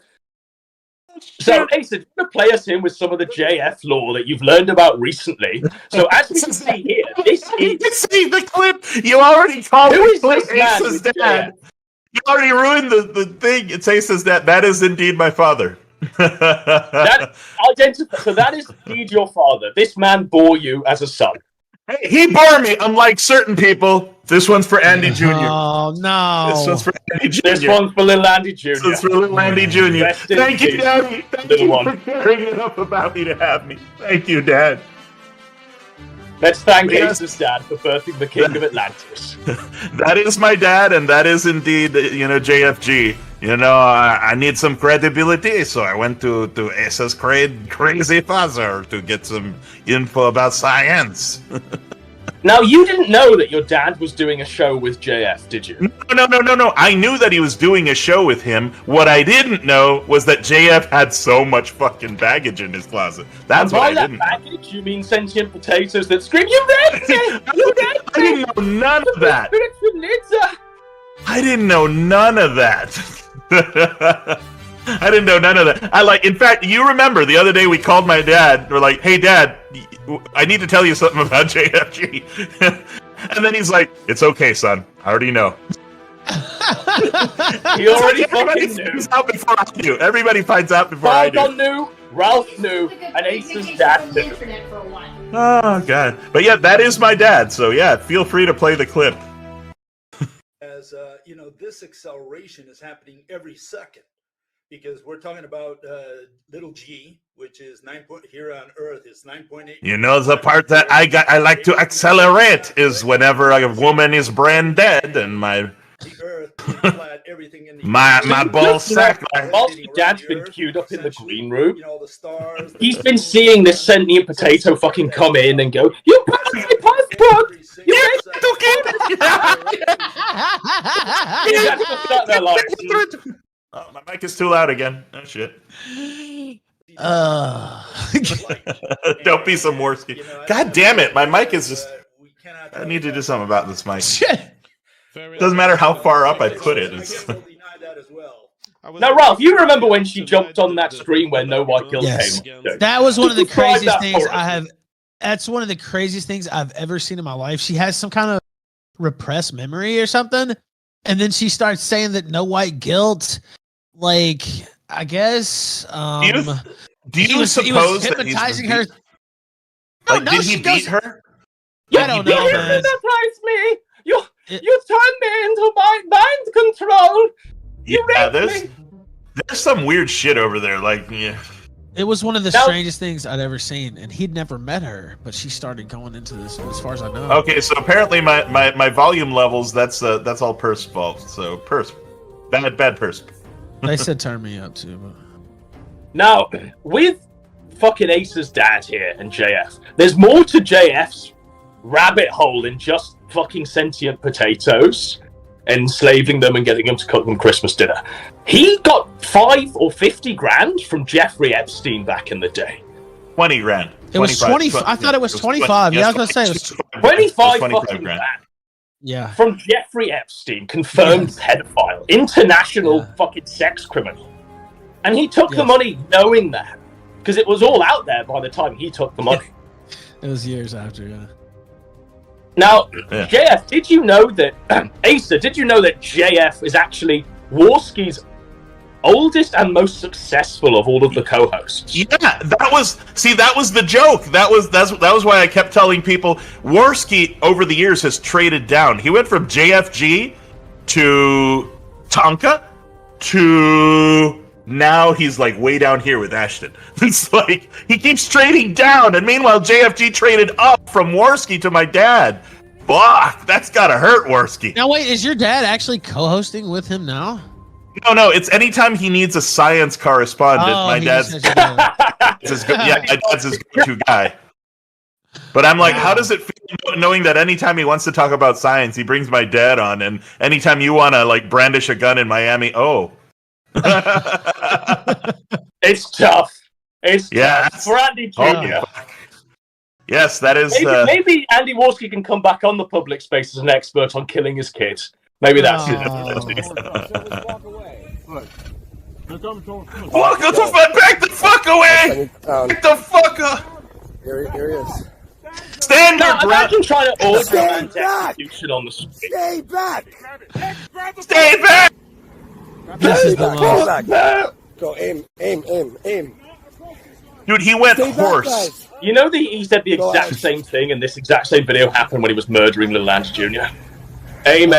So, Ace, do you want to play us in with some of the JF lore that you've learned about recently? So, as we can see here, this
You
is...
see the clip? You already called
Who
the
is
clip
this man
Ace's
with
dad. You already ruined the thing. It's Ace's dad. That is indeed my father.
That so that is indeed your father. This man bore you as a son.
Hey, he bore me, unlike certain people. This one's for Andy Jr.
Oh no!
This one's for Andy Jr.
This one's for little Andy Jr.
This one's for little Andy Jr.
Rest in
Thank you,
peace,
Daddy. Thank
little
you
one.
for caring enough about me to have me. Thank you, Dad.
Let's thank
Yes.
Ace's dad for birthing the King of Atlantis.
That is my dad, and that is indeed, JFG. I need some credibility, so I went to Ace's crazy father to get some info about science.
Now, you didn't know that your dad was doing a show with JF, did you?
No. I knew that he was doing a show with him. What I didn't know was that JF had so much fucking baggage in his closet. That's
and
what
by
I
that
didn't
baggage, you mean sentient potatoes that scream, "You raped me! You raped
I
me!
didn't know none of that.
Spiritual Nidza!"
I didn't know none of that. I didn't know none of that. In fact, you remember the other day we called my dad. We're like, "Hey, Dad, I need to tell you something about JFG." And then he's like, "It's okay, son. I already know."
He already
Everybody
fucking knew.
finds out before I do. Everybody finds out before I do.
Falcon knew, Ralph knew, and Ace's dad knew.
Oh god! But yeah, that is my dad. So yeah, feel free to play the clip.
As this acceleration is happening every second, because we're talking about little g, which is here on Earth is 9.8.
You know, the part that I like to accelerate is whenever a woman is brain dead and my
everything in the
my ball sack.
Whilst your dad's been queued up in the green room, he's been seeing this sentient potato fucking come in and go, "You passed my passport! You
Oh, my mic is too loud again. Oh shit. Don't be some Morsky. God damn it, my mic is just. I need to do something about this mic. Doesn't matter how far up I put it.
Now, Ralph, you remember when she jumped on that screen where No White Guilt came?
That was one of the
Describe
craziest
that
things
for us.
I have. That's one of the craziest things I've ever seen in my life. She has some kind of repressed memory or something, and then she starts saying that No White Guilt. Like, I guess.
Do you
he was
suppose that he's
hypnotizing
been
her?
beat- Did he beat her?
I don't know,
You
man.
hypnotized me! You turned me into mind control! You
Yeah,
raped me!
there's some weird shit over there. Like, yeah.
It was one of the
Now-
strangest things I'd ever seen, and he'd never met her, but she started going into this. As far as I know.
Okay, so apparently my volume levels that's all Purse fault. So Purse, bad Purse.
They said turn me up too. But...
Now, with fucking Ace's dad here and JF, there's more to JF's rabbit hole than just fucking sentient potatoes, enslaving them and getting them to cook them Christmas dinner. He got 5 or 50 grand from Jeffrey Epstein back in the day.
20 grand.
It was 20. I thought it was 25. Yeah, I was gonna say it was
25 fucking grand.
Yeah.
From Jeffrey Epstein, confirmed pedophile, international fucking sex criminal. And he took the money knowing that. Because it was all out there by the time he took the money.
It was years after, yeah.
Now, JF, did you know that, Asa, did you know that JF is actually Warski's oldest and most successful of all of the co-hosts?
Yeah, that was the joke. That was why I kept telling people Warski over the years has traded down. He went from JFG to Tonka to now he's like way down here with Ashton. It's like he keeps trading down, and meanwhile JFG traded up from Warski to my dad. Fuck, that's gotta hurt Warski.
Now wait, is your dad actually co-hosting with him now?
No, it's anytime he needs a science correspondent. My
he
dad's
just has to
my dad's his go-to guy. But I'm like, how does it feel knowing that anytime he wants to talk about science, he brings my dad on, and anytime you want to like brandish a gun in Miami,
It's tough. It's
Yeah,
tough. For Andy Jr.
Yes, that is.
Maybe Andy Warski can come back on the public space as an expert on killing his kids. Maybe that's it.
Walk the fuck back the fuck away! Back the fuck up!
Here he is.
Stand your
Now,
ground!
imagine trying to order
Stay
an
back!
execution on the street.
Stay back!
Stay back!
Stay back! Go aim.
Dude, he went
Stay back,
horse.
guys.
You know he said the
Go
exact
ahead.
same thing, and this exact same video happened when he was murdering Little Lance Jr. Aim.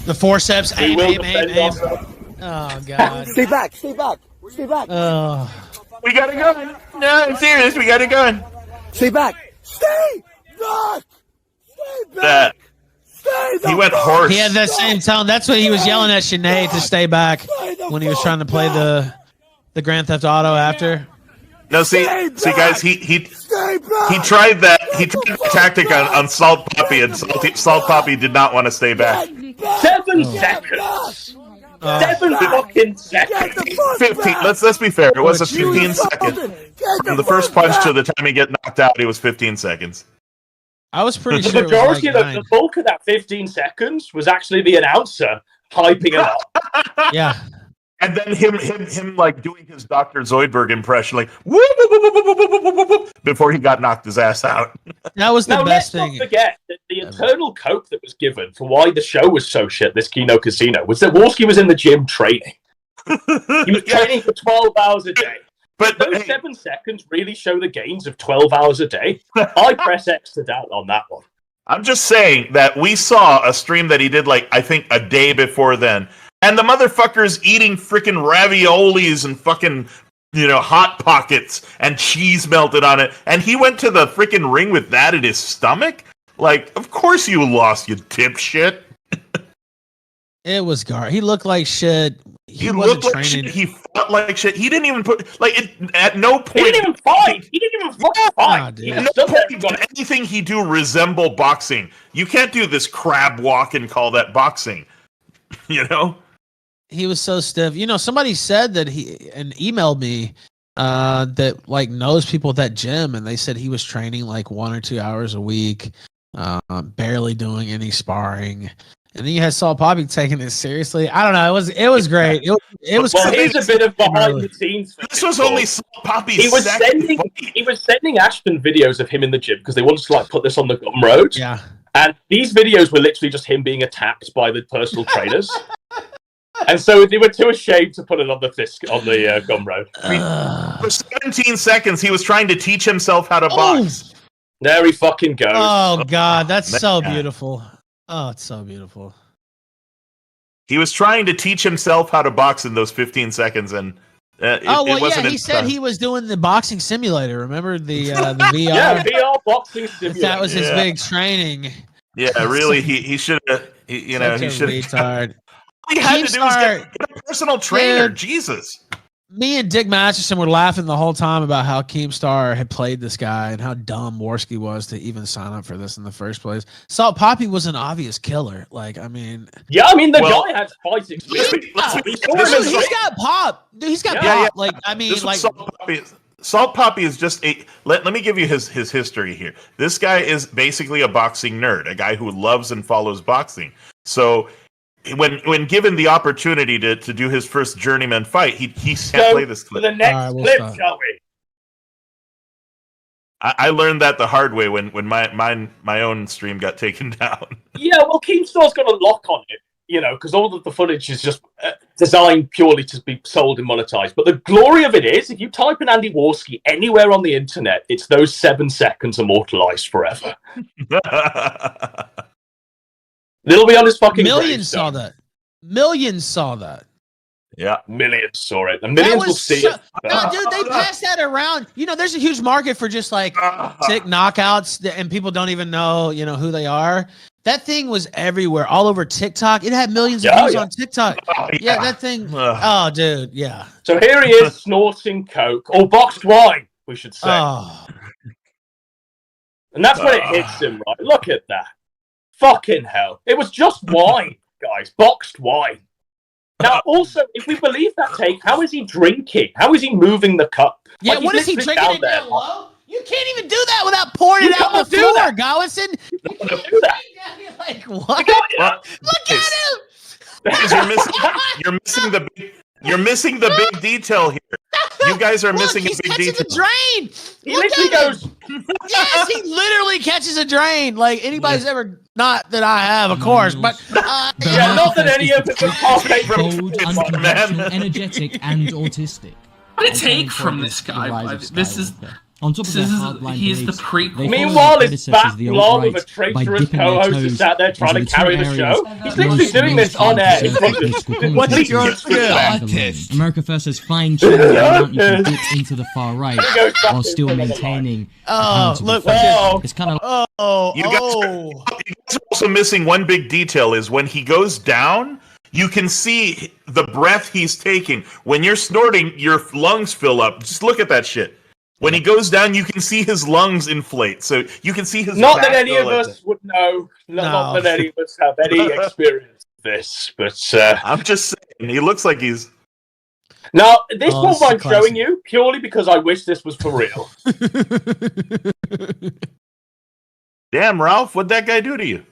The forceps,
We
aim,
will
aim,
defend
aim, aim.
ourselves.
Oh god.
Stay back!
Oh.
We got a gun. No, I'm serious. We got a gun.
Stay back! Stay back! Stay back!
That
Stay the
he went
fuck
horse.
He had that same tone. That's what he was yelling at Sinead to stay back when he was trying to play the Grand Theft Auto after.
No, see, guys, he tried that. He tried the tactic on Salt Poppy, and Salt Poppy did not want to stay back.
7 seconds. 7 fucking seconds.
15. Let's be fair. It was a 15 second. From the first punch to the time he get knocked out, it was 15 seconds.
I was pretty
The
sure
majority
it was like
of the bulk of that 15 seconds was actually the announcer hyping it up.
Yeah.
And then him like doing his Dr. Zoidberg impression, like whoop, whoop, whoop, whoop, whoop, whoop, whoop, whoop, before he got knocked his ass out.
That was the
Now,
best
let's
thing.
not forget that the internal cope that was given for why the show was so shit, this Kino Casino, was that Wolski was in the gym training. He was training for 12 hours a day.
But
those 7 seconds really show the gains of 12 hours a day. I press X to doubt on that one.
I'm just saying that we saw a stream that he did, like, I think a day before then. And the motherfucker's eating freaking raviolis and fucking, Hot Pockets and cheese melted on it. And he went to the freaking ring with that in his stomach? Like, of course you lost, you dipshit.
It was He looked like shit.
He looked like shit. He fought like shit. He didn't even at no point.
He didn't even fight. He didn't even fucking fight.
At no point did anything he do resemble boxing. You can't do this crab walk and call that boxing.
He was so stiff. Somebody said that and emailed me that like knows people at that gym, and they said he was training like 1 or 2 hours a week, barely doing any sparring. And then you had Salt Poppy taking it seriously. I don't know. It was great. It was.
Well, here's a bit of behind the scenes.
This was only Salt Poppy's.
He was sending Ashton videos of him in the gym because they wanted to like put this on the Gumroad.
Yeah.
And these videos were literally just him being attacked by the personal trainers. And so they were too ashamed to put it on the Gumroad.
For 17 seconds, he was trying to teach himself how to box.
There he fucking goes.
Oh God, that's so beautiful. Oh, it's so beautiful.
He was trying to teach himself how to box in those 15 seconds, and it wasn't.
He said he was doing the boxing simulator. Remember the VR?
Yeah, VR boxing simulator.
That was his big training.
Yeah, really. He should have. He should
retard.
All he had to do was get a personal trainer.
Dude.
Jesus.
Me and Dick Masterson were laughing the whole time about how Keemstar had played this guy and how dumb Worski was to even sign up for this in the first place. Salt Poppy was an obvious killer. Like, I mean...
Yeah, I mean, the guy had fight experience.
He's got pop. Dude, he's got pop. Yeah. Like, I mean, like...
Salt Poppy is just a... Let me give you his history here. This guy is basically a boxing nerd, a guy who loves and follows boxing. So... When given the opportunity to do his first journeyman fight, he can't play this clip.
The next clip, shall we?
I learned that the hard way when my own stream got taken down.
Yeah, well, Keemstar's got a lock on it, because all of the footage is just designed purely to be sold and monetized. But the glory of it is, if you type in Andy Worski anywhere on the internet, it's those 7 seconds immortalized forever. It'll be on his fucking
Millions saw that. Millions saw that.
Yeah.
Millions saw it. And millions will see it.
No, dude, they pass that around. There's a huge market for just like sick knockouts and people don't even know, who they are. That thing was everywhere, all over TikTok. It had millions of views on TikTok. Yeah, that thing. Oh, dude, yeah.
So here he is snorting coke, or boxed wine, we should say.
Oh.
And that's when it hits him, right? Look at that. Fucking hell. It was just wine, guys. Boxed wine. Now, also, if we believe that take, how is he drinking? How is he moving the cup?
Yeah,
like,
what is he drinking it down low? You can't even do that without pouring it out on the floor, Gowenson.
You can't do that.
Like, what? Look at him!
You're missing the big detail here. You guys are missing a big detail.
The drain.
He literally goes.
Yes, he literally catches a drain. Like anybody's ever, not that I have, of course, but
not that any of it was
cold, unconventional, energetic, and autistic.
What a take from this guy. This is.
On top of their hardline
he is the
beliefs,
prequel.
Meanwhile, it's Bat Long with a traitorous co-host who sat there trying to carry the show. He's literally doing this on air.
What's your America First has fine-tuned the amount you can dip into the far right while still maintaining. It's kind of.
You guys are also missing one big detail: is when he goes down, you can see the breath he's taking. When you're snorting, your lungs fill up. Just look at that shit. When he goes down, you can see his lungs inflate. So you can see his.
Not that
back
any
go
of
like
us
that.
would know. Not
No.
that any of us have any experience of this. But
I'm just saying, he looks like he's.
now, this
Oh,
one
this is a
I'm
classic.
showing you purely because I wish this was for real.
Damn, Ralph, what'd that guy do to you?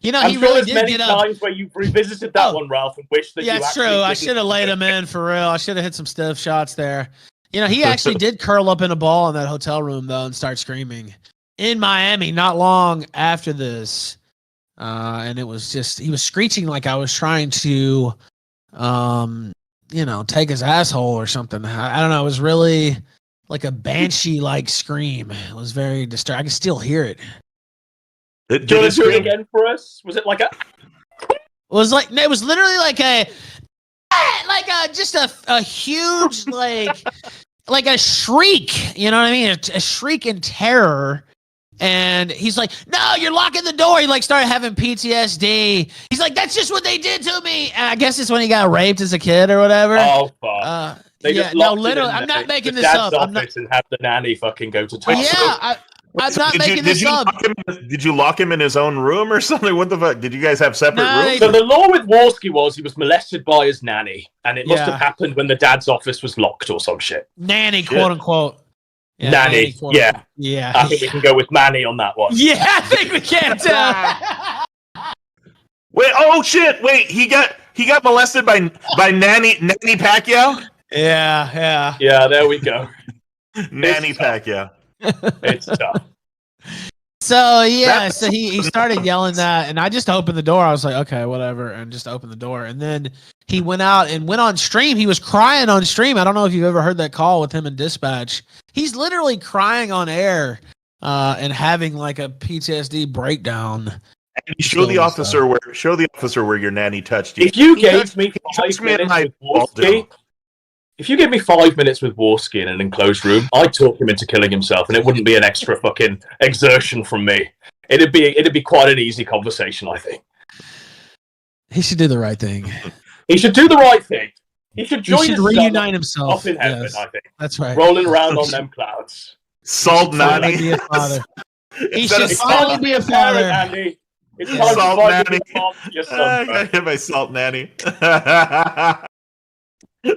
You know,
I'm
he
sure
really
there's
did
many
get up.
times where you've revisited that one, Ralph, and wish that
Yeah,
you
it's
actually
true. I
didn't
should have laid
do
him
it.
in for real. I should have hit some stiff shots there. You know, he actually did curl up in a ball in that hotel room though and start screaming in Miami not long after this. And it was just he was screeching like I was trying to, take his asshole or something. I don't know. It was really like a banshee like scream. It was very disturbing. I can still hear it.
Did
Do you
he
want to do it
scream?
again for us? Was it like a?
It was literally like just a huge like a shriek, you know what I mean? A shriek in terror. And he's like, "No, you're locking the door." He like started having PTSD. He's like, "That's just what they did to me." And I guess it's when he got raped as a kid or whatever.
Oh fuck! They just
no,
locked him
literally,
in
I'm not
the
making this
dad's
up. I'm not.
office and have the nanny fucking go to town.
Yeah, I'm not making this up.
Did you lock him in his own room or something? What the fuck? Did you guys have separate
No,
rooms?
So the law with Warski was he was molested by his nanny, and it must
Yeah.
have happened when the dad's office was locked or some shit.
Nanny, quote unquote. Yeah,
nanny,
quote
yeah.
unquote. Yeah.
I think we can go with Manny on that one.
Yeah, I think we can too.
Wait, oh shit! Wait, he got molested by Nanny Pacquiao.
Yeah.
Yeah, there we go.
Nanny Pacquiao.
It's tough.
So yeah, so he started yelling that, and I just opened the door. I was like, okay, whatever, and just opened the door. And then he went out and went on stream. He was crying on stream. I don't know if you've ever heard that call with him in dispatch. He's literally crying on air, and having like a PTSD breakdown.
And you show the officer where your nanny touched you.
If you gave me 5 minutes
my
with Warski, if you give me 5 minutes with Warski in an enclosed room, I'd talk him into killing himself, and it wouldn't be an extra fucking exertion from me. It'd be quite an easy conversation, I think.
He should do the right thing.
He should do the right thing. He should join his son
reunite himself.
up in heaven,
Yes.
I think.
That's right.
Rolling around on them clouds.
Salt
Finally
nanny.
be a father. He
Instead
should
of
finally
salt-
be a father.
Andy. It's
Yeah.
time to
Salt
find
nanny.
your mom, your
I
son.
gotta get my salt nanny.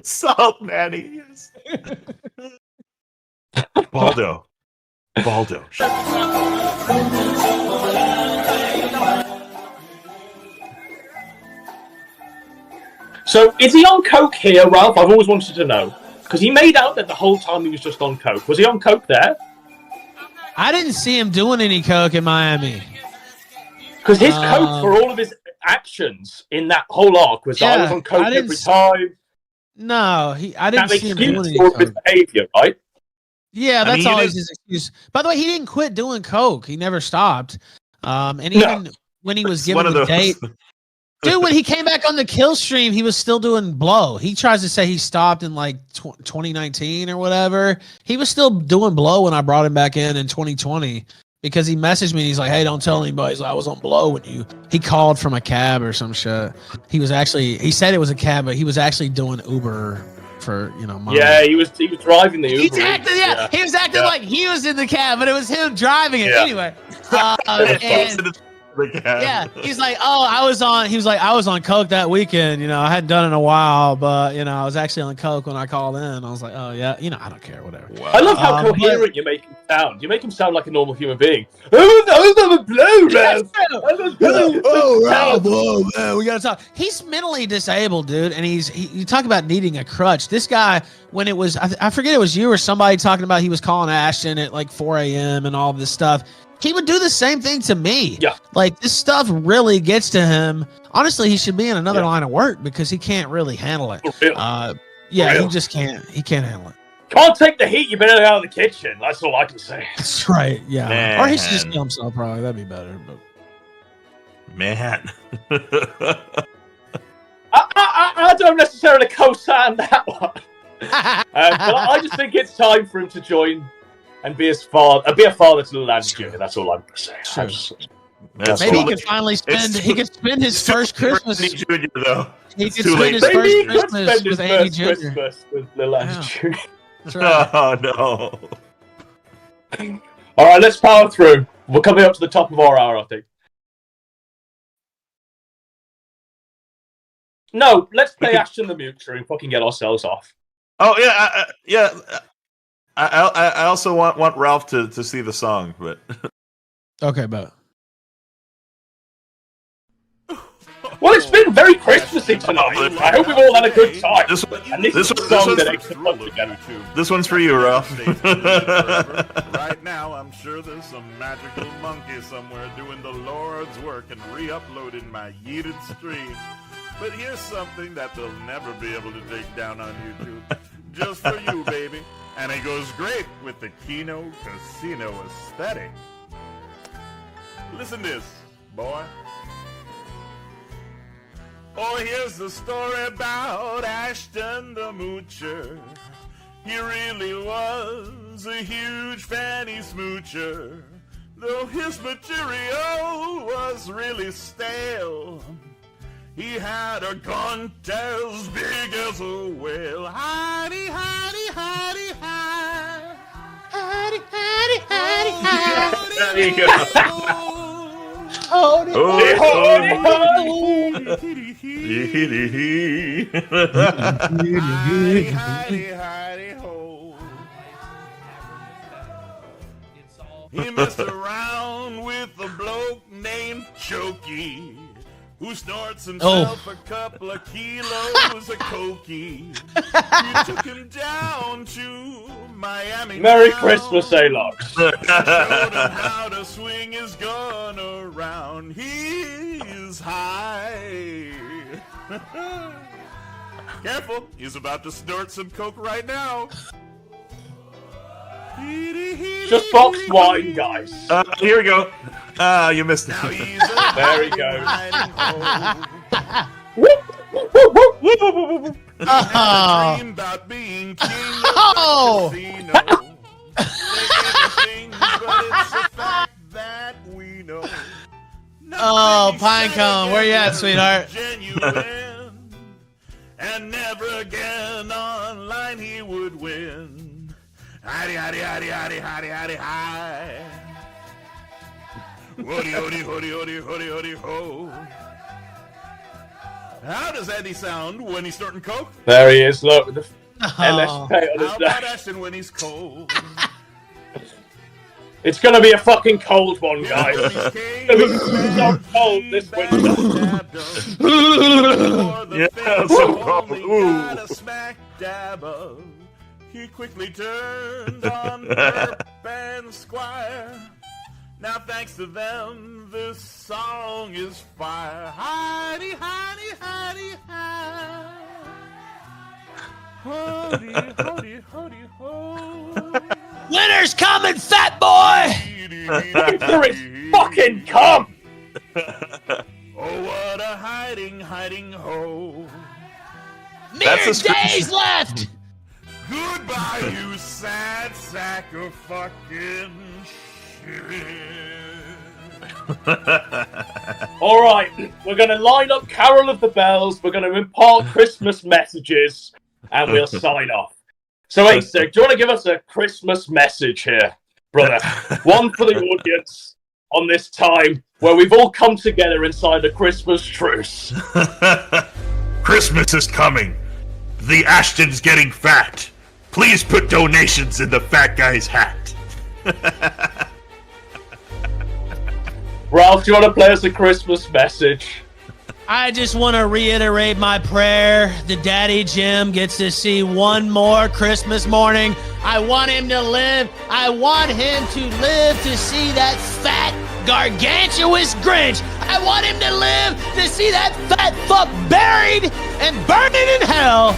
Salt nanny. Yes. Baldo.
So, is he on coke here, Ralph? I've always wanted to know. Because he made out that the whole time he was just on coke. Was he on coke there?
I didn't see him doing any coke in Miami.
Because his coke for all of his actions in that whole arc was I was on coke every time.
No, I didn't
That
see him doing
excuse
any
for all of his
coke.
behavior, right?
Yeah,
I
that's
mean, he
always
did-
his excuse. By the way, he didn't quit doing coke. He never stopped. And even when he was
It's
given
one of
the
those-
date, dude, when he came back on the kill stream, he was still doing blow. He tries to say he stopped in like 2019 or whatever. He was still doing blow when I brought him back in 2020 because he messaged me. And he's like, "Hey, don't tell anybody." He's like, "I was on blow when you." He called from a cab or some shit. He said it was a cab, but he was actually doing Uber for money.
Yeah, he was driving the Uber.
He was acting like he was in the cab, but it was him driving it
Yeah.
anyway. And yeah, he's like, I was on coke that weekend. I hadn't done it in a while, but I was actually on coke when I called in. I was like, oh yeah, I don't care, whatever.
I love how coherent you make him sound. You make him sound like a normal human being. I was on a blow, Ralph.
Oh, man, we gotta talk. He's mentally disabled, dude, and you talk about needing a crutch. This guy, when it was, I forget it was you or somebody talking about he was calling Ashton at like 4 a.m. and all this stuff. He would do the same thing to me.
Yeah.
Like this stuff really gets to him. Honestly, he should be in another line of work because he can't really handle it. Yeah, he just can't. He can't handle it.
Can't take the heat. You better out of the kitchen. That's all I can say.
That's right. Yeah.
Man.
Or he should just kill himself. Probably that'd be better. But
Man.
I don't necessarily co-sign that one. But I just think it's time for him to join and be a father to Lance Jr. That's all I'm going to say.
That's
Maybe he
too
could
late.
finally
It's
he could spend his
it's too
first
late for
Christmas.
Andy Jr. though.
He
It's
could
too
spend
late.
his
Maybe he
first
could
Christmas
spend his
with Andy
first
Jr.
Christmas with Lil Andy Jr.
That's right.
Oh no.
All right, let's power through. We're coming up to the top of our hour, I think. No, let's play Ashton the Mutcher and fucking get ourselves off.
Oh yeah, I also want Ralph to see the song, but
Okay, but
Well, it's been very Christmassy tonight. I hope we've all had a good time. And this is a song that makes the fun together.
this one's for you, Ralph.
Right now, I'm sure there's some magical monkey somewhere doing the Lord's work and re-uploading my yeeted stream. But here's something that they'll never be able to take down on YouTube. Just for you, baby. And it goes great with the Kino Casino aesthetic. Listen to this, boy. Oh, here's the story about Ashton the Moocher. He really was a huge fanny smoocher. Though his material was really stale, he had a grunt as big as a whale. Hidey, hidey, hidey, hide. Hidey, hidey, hidey, hide.
There you go.
Howdy,
He messed around with a bloke named Chokey, who snorts himself a couple of kilos of cokey. You took him down to Miami.
Merry Christmas, Alox.
Showed him how to swing his gun around. He's high. Careful, he's about to snort some coke right now.
Just box wine, guys.
Here we go. You missed it.
There he goes.
Dream about being king of the casino. Things, but it's a fact that we know.
Oh, Pinecone, where you at, sweetheart?
Genuine, and never again online he would win. Hidey, hidey, hidey, hidey, hidey, hidey, hi. Hoodie, hoodie, hoodie, hoodie, hoodie, hoodie, ho. How does Andy sound when he's snorting coke?
There he is, look. With the LSP on his
How about
neck.
Ashton when he's cold?
It's gonna be a fucking cold one, guys. It's gonna be so cold this winter.
Yeah, so cold.
Got a smack dab of. He quickly turned on Burp and Squire. Now thanks to them, this song is fire. Hidey, hidey, hidey, hide. Hody, hody, hody, ho.
Winter's coming, fat boy!
Winter is fucking come!
Oh, what a hiding, hiding ho.
Mere days left!
Goodbye, you sad sack of fucking shit.
Alright, we're gonna line up Carol of the Bells, we're gonna impart Christmas messages, and we'll sign off. So, Asek, do you want to give us a Christmas message here, brother? One for the audience on this time where we've all come together inside a Christmas truce.
Christmas is coming. The Ashton's getting fat. Please put donations in the fat guy's hat.
Ralph, do you want to play us a Christmas message?
I just want to reiterate my prayer that Daddy Jim gets to see one more Christmas morning. I want him to live. I want him to live to see that fat, gargantuous Grinch. I want him to live to see that fat fuck buried and burning in hell.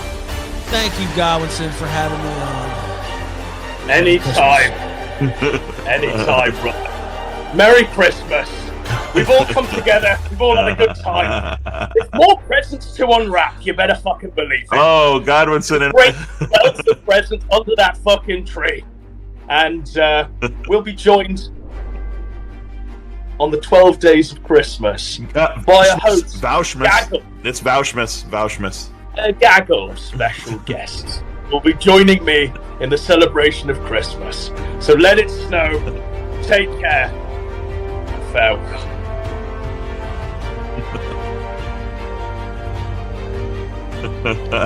Thank you, Godwinson, for having me on.
Anytime. Anytime, brother. Merry Christmas. We've all come together. We've all had a good time. There's more presents to unwrap. You better fucking believe it.
Oh, Godwinson and
Great loads of presents under that fucking tree. And we'll be joined on the 12 days of Christmas by a host,
Vouchmas. It's Vouchmas.
a gaggle of special guests will be joining me in the celebration of Christmas. So let it snow, take care, and farewell.